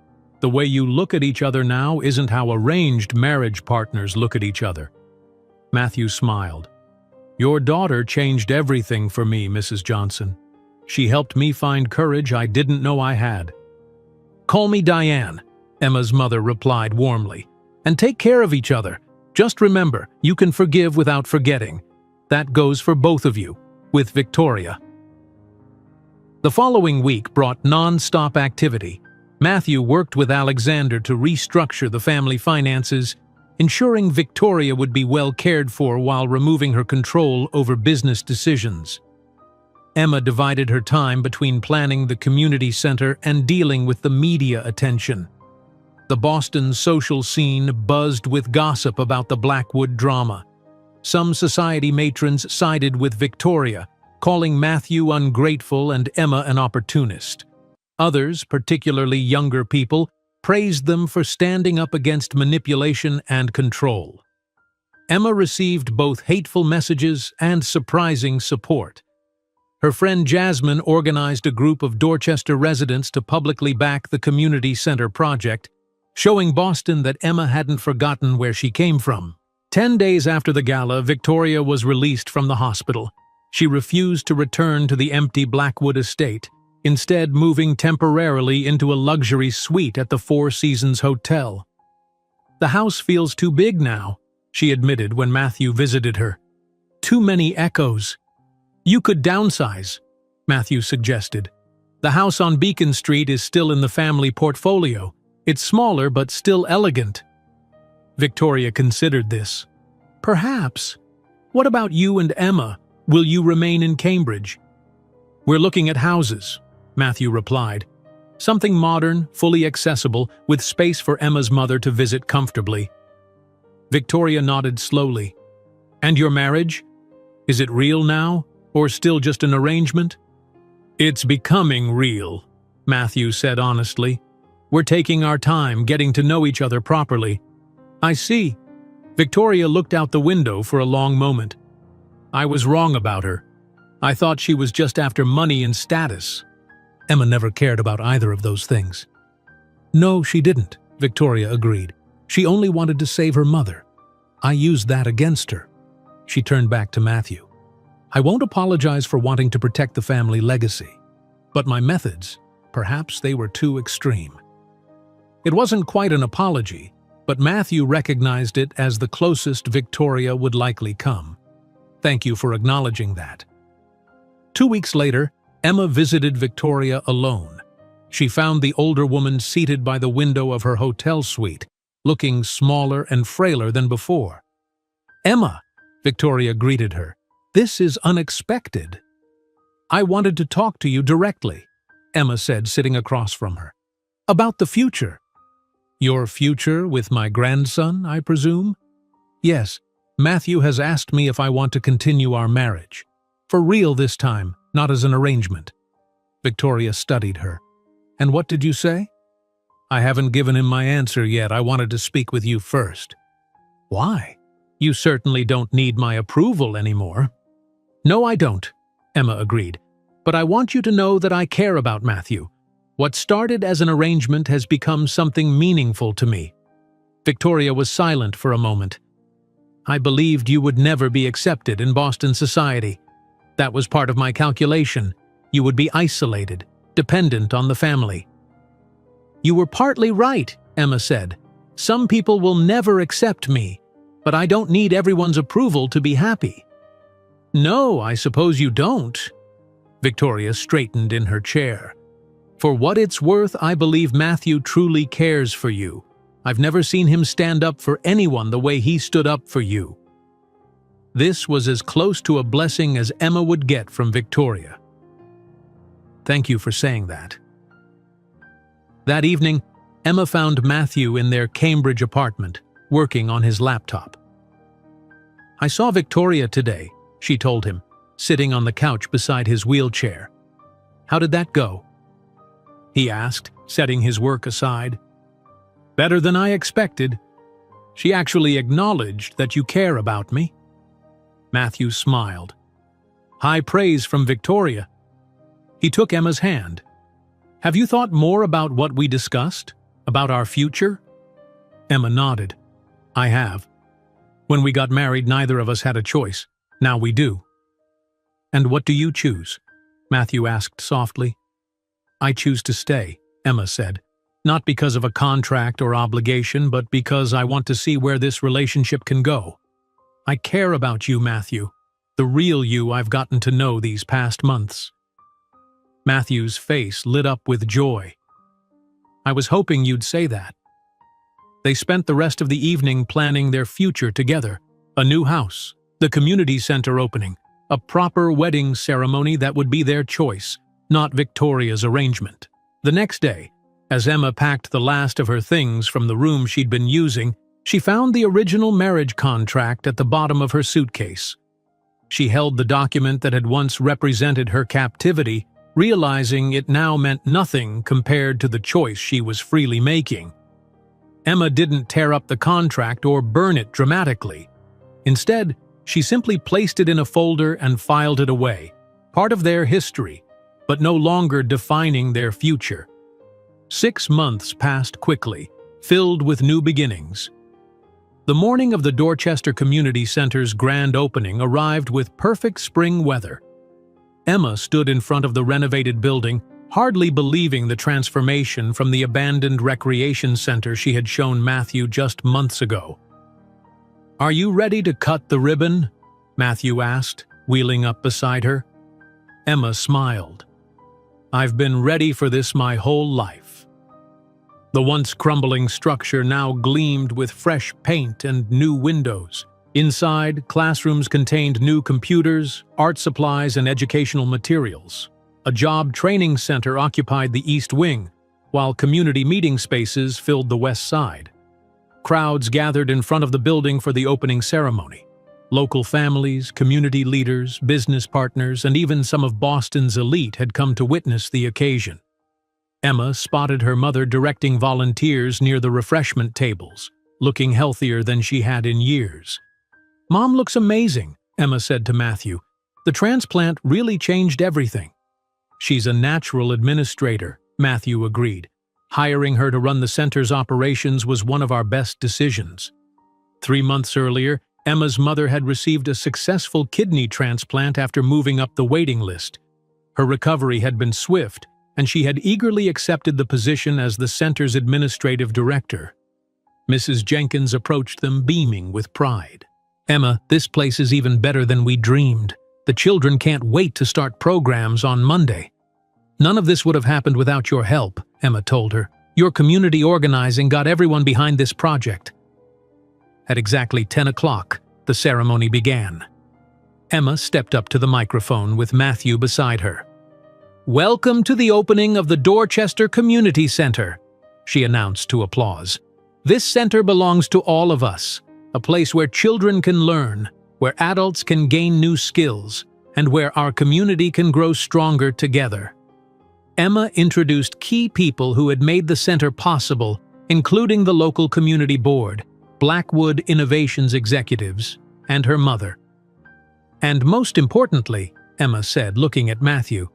"The way you look at each other now isn't how arranged marriage partners look at each other." Matthew smiled. "Your daughter changed everything for me, Mrs. Johnson. She helped me find courage I didn't know I had." "Call me Diane," Emma's mother replied warmly. "And take care of each other. Just remember, you can forgive without forgetting. That goes for both of you, with Victoria." The following week brought non-stop activity. Matthew worked with Alexander to restructure the family finances, ensuring Victoria would be well cared for while removing her control over business decisions. Emma divided her time between planning the community center and dealing with the media attention. The Boston social scene buzzed with gossip about the Blackwood drama. Some society matrons sided with Victoria, calling Matthew ungrateful and Emma an opportunist. Others, particularly younger people, praised them for standing up against manipulation and control. Emma received both hateful messages and surprising support. Her friend Jasmine organized a group of Dorchester residents to publicly back the community center project, showing Boston that Emma hadn't forgotten where she came from. 10 days after the gala, Victoria was released from the hospital. She refused to return to the empty Blackwood estate, instead moving temporarily into a luxury suite at the Four Seasons Hotel. "The house feels too big now," she admitted when Matthew visited her. "Too many echoes." "You could downsize," Matthew suggested. "The house on Beacon Street is still in the family portfolio. It's smaller but still elegant." Victoria considered this. "Perhaps. What about you and Emma? Will you remain in Cambridge?" "We're looking at houses," Matthew replied. "Something modern, fully accessible, with space for Emma's mother to visit comfortably." Victoria nodded slowly. "And your marriage? Is it real now, or still just an arrangement?" "It's becoming real," Matthew said honestly. "We're taking our time getting to know each other properly." "I see." Victoria looked out the window for a long moment. "I was wrong about her. I thought she was just after money and status." Emma never cared about either of those things. "No, she didn't," Victoria agreed. "She only wanted to save her mother. I used that against her." She turned back to Matthew. "I won't apologize for wanting to protect the family legacy, but my methods, perhaps they were too extreme." It wasn't quite an apology, but Matthew recognized it as the closest Victoria would likely come. "Thank you for acknowledging that." 2 weeks later, Emma visited Victoria alone. She found the older woman seated by the window of her hotel suite, looking smaller and frailer than before. "Emma," Victoria greeted her, "this is unexpected." "I wanted to talk to you directly," Emma said, sitting across from her. "About the future." "Your future with my grandson, I presume?" "Yes. Matthew has asked me if I want to continue our marriage. For real this time, not as an arrangement." Victoria studied her. "And what did you say?" "I haven't given him my answer yet. I wanted to speak with you first." "Why? You certainly don't need my approval anymore." "No, I don't," Emma agreed. "But I want you to know that I care about Matthew. What started as an arrangement has become something meaningful to me." Victoria was silent for a moment. "I believed you would never be accepted in Boston society. That was part of my calculation. You would be isolated, dependent on the family." "You were partly right," Emma said. "Some people will never accept me, but I don't need everyone's approval to be happy." "No, I suppose you don't." Victoria straightened in her chair. "For what it's worth, I believe Matthew truly cares for you. I've never seen him stand up for anyone the way he stood up for you." This was as close to a blessing as Emma would get from Victoria. "Thank you for saying that." That evening, Emma found Matthew in their Cambridge apartment, working on his laptop. "I saw Victoria today," she told him, sitting on the couch beside his wheelchair. "How did that go?" he asked, setting his work aside. "Better than I expected. She actually acknowledged that you care about me." Matthew smiled. "High praise from Victoria." He took Emma's hand. "Have you thought more about what we discussed? About our future?" Emma nodded. "I have. When we got married, neither of us had a choice. Now we do." "And what do you choose?" Matthew asked softly. "I choose to stay," Emma said. "Not because of a contract or obligation, but because I want to see where this relationship can go. I care about you, Matthew, the real you I've gotten to know these past months." Matthew's face lit up with joy. "I was hoping you'd say that." They spent the rest of the evening planning their future together. A new house, the community center opening, a proper wedding ceremony that would be their choice, not Victoria's arrangement. The next day, as Emma packed the last of her things from the room she'd been using, she found the original marriage contract at the bottom of her suitcase. She held the document that had once represented her captivity realizing it now meant nothing compared to the choice she was freely making. Emma didn't tear up the contract or burn it dramatically. Instead, she simply placed it in a folder and filed it away, part of their history, but no longer defining their future. 6 months passed quickly, filled with new beginnings. The morning of the Dorchester Community Center's grand opening arrived with perfect spring weather. Emma stood in front of the renovated building, hardly believing the transformation from the abandoned recreation center she had shown Matthew just months ago. "Are you ready to cut the ribbon?" Matthew asked, wheeling up beside her. Emma smiled. "I've been ready for this my whole life." The once crumbling structure now gleamed with fresh paint and new windows. Inside, classrooms contained new computers, art supplies, and educational materials. A job training center occupied the east wing, while community meeting spaces filled the west side. Crowds gathered in front of the building for the opening ceremony. Local families, community leaders, business partners, and even some of Boston's elite had come to witness the occasion. Emma spotted her mother directing volunteers near the refreshment tables, looking healthier than she had in years. "Mom looks amazing," Emma said to Matthew. "The transplant really changed everything." "She's a natural administrator," Matthew agreed. "Hiring her to run the center's operations was one of our best decisions." 3 months earlier, Emma's mother had received a successful kidney transplant after moving up the waiting list. Her recovery had been swift, and she had eagerly accepted the position as the center's administrative director. Mrs. Jenkins approached them beaming with pride. "Emma, this place is even better than we dreamed. The children can't wait to start programs on Monday." "None of this would have happened without your help," Emma told her. "Your community organizing got everyone behind this project." At exactly 10 o'clock, the ceremony began. Emma stepped up to the microphone with Matthew beside her. "Welcome to the opening of the Dorchester Community Center," she announced to applause. "This center belongs to all of us, a place where children can learn, where adults can gain new skills, and where our community can grow stronger together." Emma introduced key people who had made the center possible, including the local community board, Blackwood Innovations executives, and her mother. "And most importantly," Emma said, looking at Matthew,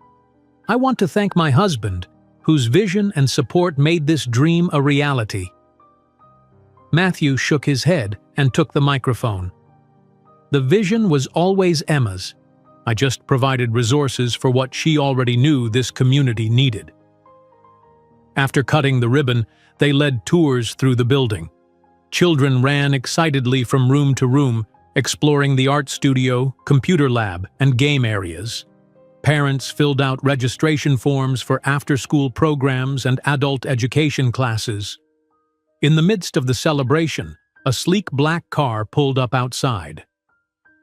"I want to thank my husband, whose vision and support made this dream a reality." Matthew shook his head and took the microphone. "The vision was always Emma's. I just provided resources for what she already knew this community needed." After cutting the ribbon, they led tours through the building. Children ran excitedly from room to room, exploring the art studio, computer lab, and game areas. Parents filled out registration forms for after-school programs and adult education classes. In the midst of the celebration, a sleek black car pulled up outside.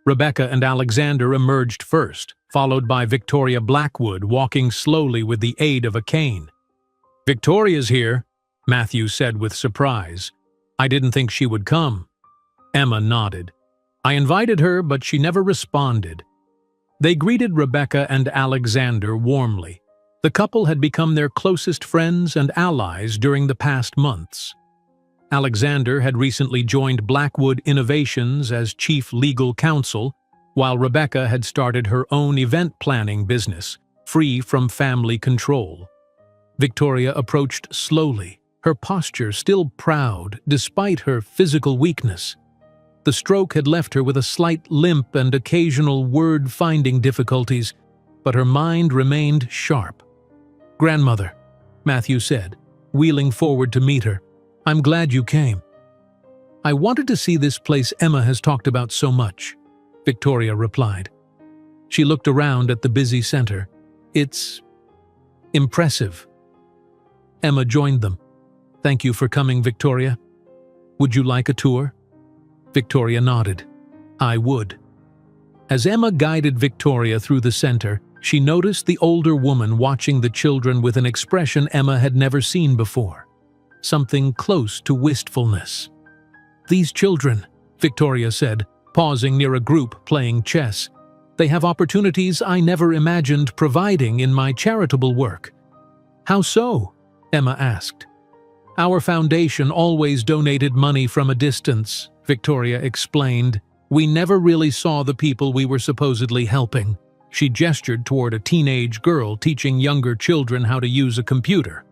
Rebecca and Alexander emerged first, followed by Victoria Blackwood walking slowly with the aid of a cane. "Victoria's here," Matthew said with surprise. "I didn't think she would come." Emma nodded. "I invited her, but she never responded." They greeted Rebecca and Alexander warmly. The couple had become their closest friends and allies during the past months. Alexander had recently joined Blackwood Innovations as chief legal counsel, while Rebecca had started her own event planning business, free from family control. Victoria approached slowly, her posture still proud despite her physical weakness. The stroke had left her with a slight limp and occasional word-finding difficulties, but her mind remained sharp. "Grandmother," Matthew said, wheeling forward to meet her, "I'm glad you came." "I wanted to see this place Emma has talked about so much," Victoria replied. She looked around at the busy center. "It's impressive." Emma joined them. "Thank you for coming, Victoria. Would you like a tour?" Victoria nodded. "I would." As Emma guided Victoria through the center, she noticed the older woman watching the children with an expression Emma had never seen before. Something close to wistfulness. "These children," Victoria said, pausing near a group playing chess. They have opportunities I never imagined providing in my charitable work." "How so?" Emma asked. "Our foundation always donated money from a distance," Victoria explained. "We never really saw the people we were supposedly helping." She gestured toward a teenage girl teaching younger children how to use a computer.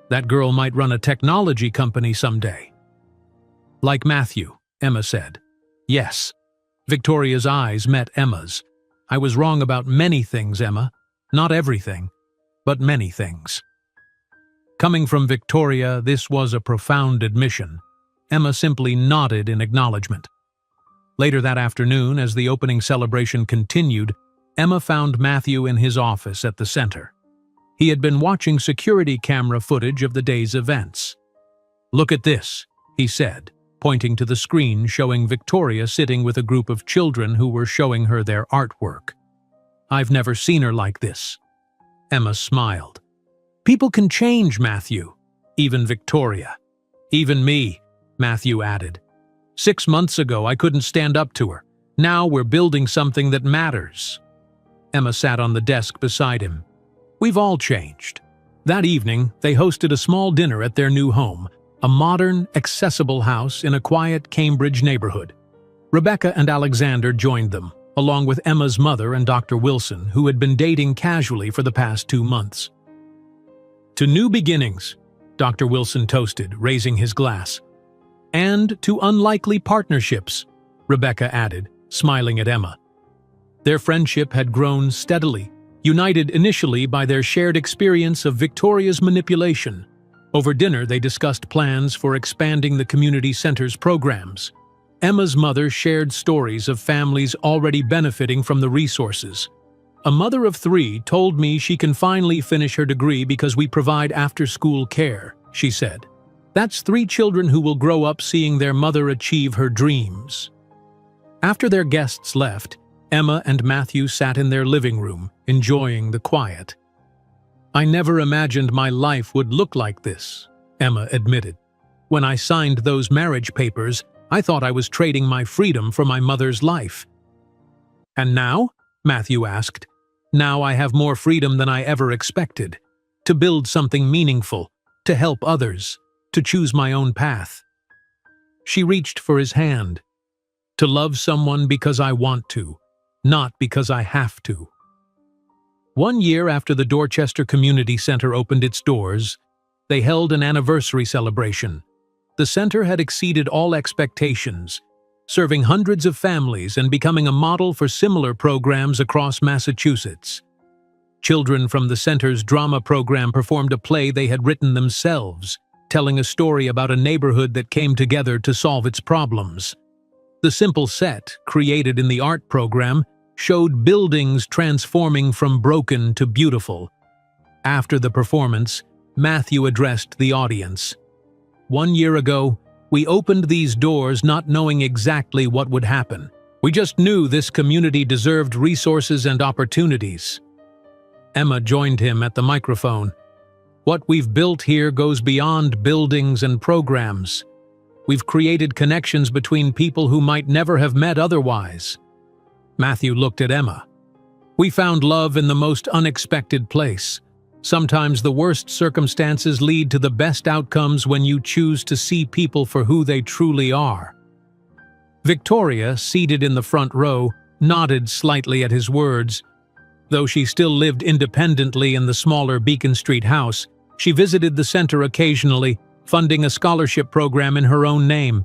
"That girl might run a technology company someday." "Like Matthew," Emma said. "Yes." Victoria's eyes met Emma's. "I was wrong about many things, Emma. Not everything, but many things." Coming from Victoria, this was a profound admission. Emma simply nodded in acknowledgement. Later that afternoon, as the opening celebration continued, Emma found Matthew in his office at the center. He had been watching security camera footage of the day's events. "Look at this," he said, pointing to the screen showing Victoria sitting with a group of children who were showing her their artwork. "I've never seen her like this." Emma smiled. "People can change, Matthew. Even Victoria. Even me," Matthew added. "6 months ago, I couldn't stand up to her. Now we're building something that matters." Emma sat on the desk beside him. "We've all changed." That evening, they hosted a small dinner at their new home, a modern, accessible house in a quiet Cambridge neighborhood. Rebecca and Alexander joined them, along with Emma's mother and Dr. Wilson, who had been dating casually for the past 2 months. "To new beginnings," Dr. Wilson toasted, raising his glass. "And to unlikely partnerships," Rebecca added, smiling at Emma. Their friendship had grown steadily, united initially by their shared experience of Victoria's manipulation. Over dinner, they discussed plans for expanding the community center's programs. Emma's mother shared stories of families already benefiting from the resources. "A mother of 3 told me she can finally finish her degree because we provide after-school care," she said. "That's 3 children who will grow up seeing their mother achieve her dreams." After their guests left, Emma and Matthew sat in their living room, enjoying the quiet. "I never imagined my life would look like this," Emma admitted. "When I signed those marriage papers, I thought I was trading my freedom for my mother's life." "And now?" Matthew asked. "Now I have more freedom than I ever expected. To build something meaningful, to help others, to choose my own path." She reached for his hand. "To love someone because I want to, not because I have to." 1 year after the Dorchester Community Center opened its doors, they held an anniversary celebration. The center had exceeded all expectations, serving hundreds of families and becoming a model for similar programs across Massachusetts. Children from the center's drama program performed a play they had written themselves, telling a story about a neighborhood that came together to solve its problems. The simple set, created in the art program, showed buildings transforming from broken to beautiful. After the performance, Matthew addressed the audience. "1 year ago, we opened these doors not knowing exactly what would happen. We just knew this community deserved resources and opportunities." Emma joined him at the microphone. "What we've built here goes beyond buildings and programs. We've created connections between people who might never have met otherwise." Matthew looked at Emma. "We found love in the most unexpected place. Sometimes the worst circumstances lead to the best outcomes when you choose to see people for who they truly are." Victoria, seated in the front row, nodded slightly at his words. Though she still lived independently in the smaller Beacon Street house, she visited the center occasionally, funding a scholarship program in her own name.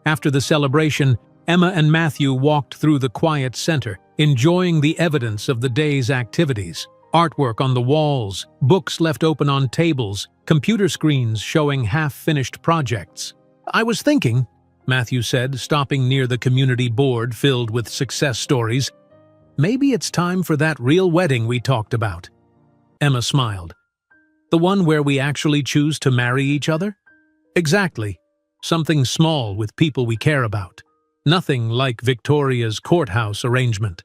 After the celebration, Emma and Matthew walked through the quiet center, enjoying the evidence of the day's activities. Artwork on the walls, books left open on tables, computer screens showing half-finished projects. "I was thinking," Matthew said, stopping near the community board filled with success stories, "maybe it's time for that real wedding we talked about." Emma smiled. "The one where we actually choose to marry each other?" "Exactly. Something small with people we care about. Nothing like Victoria's courthouse arrangement."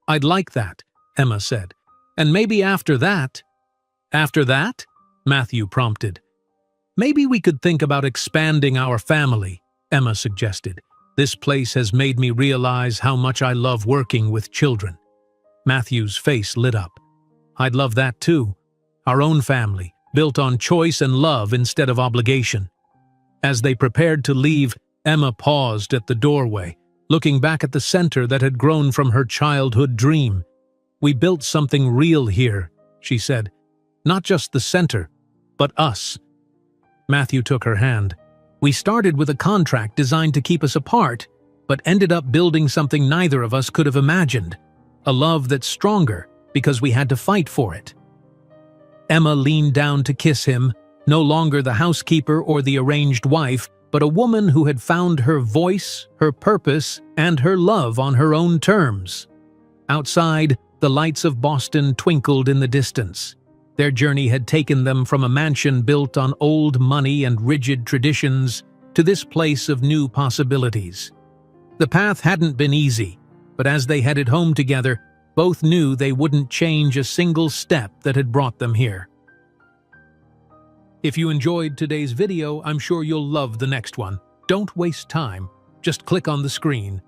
"I'd like that," Emma said. "And maybe after that—" "After that?" Matthew prompted. "Maybe we could think about expanding our family," Emma suggested. "This place has made me realize how much I love working with children." Matthew's face lit up. I'd love that too. Our own family, built on choice and love instead of obligation. As they prepared to leave, Emma paused at the doorway, looking back at the center that had grown from her childhood dream. We built something real here, she said. Not just the center, but us. Matthew took her hand. We started with a contract designed to keep us apart, but ended up building something neither of us could have imagined. A love that's stronger because we had to fight for it. Emma leaned down to kiss him, no longer the housekeeper or the arranged wife, but a woman who had found her voice, her purpose, and her love on her own terms. Outside, the lights of Boston twinkled in the distance. Their journey had taken them from a mansion built on old money and rigid traditions to this place of new possibilities. The path hadn't been easy, but as they headed home together, both knew they wouldn't change a single step that had brought them here. If you enjoyed today's video, I'm sure you'll love the next one. Don't waste time. Just click on the screen.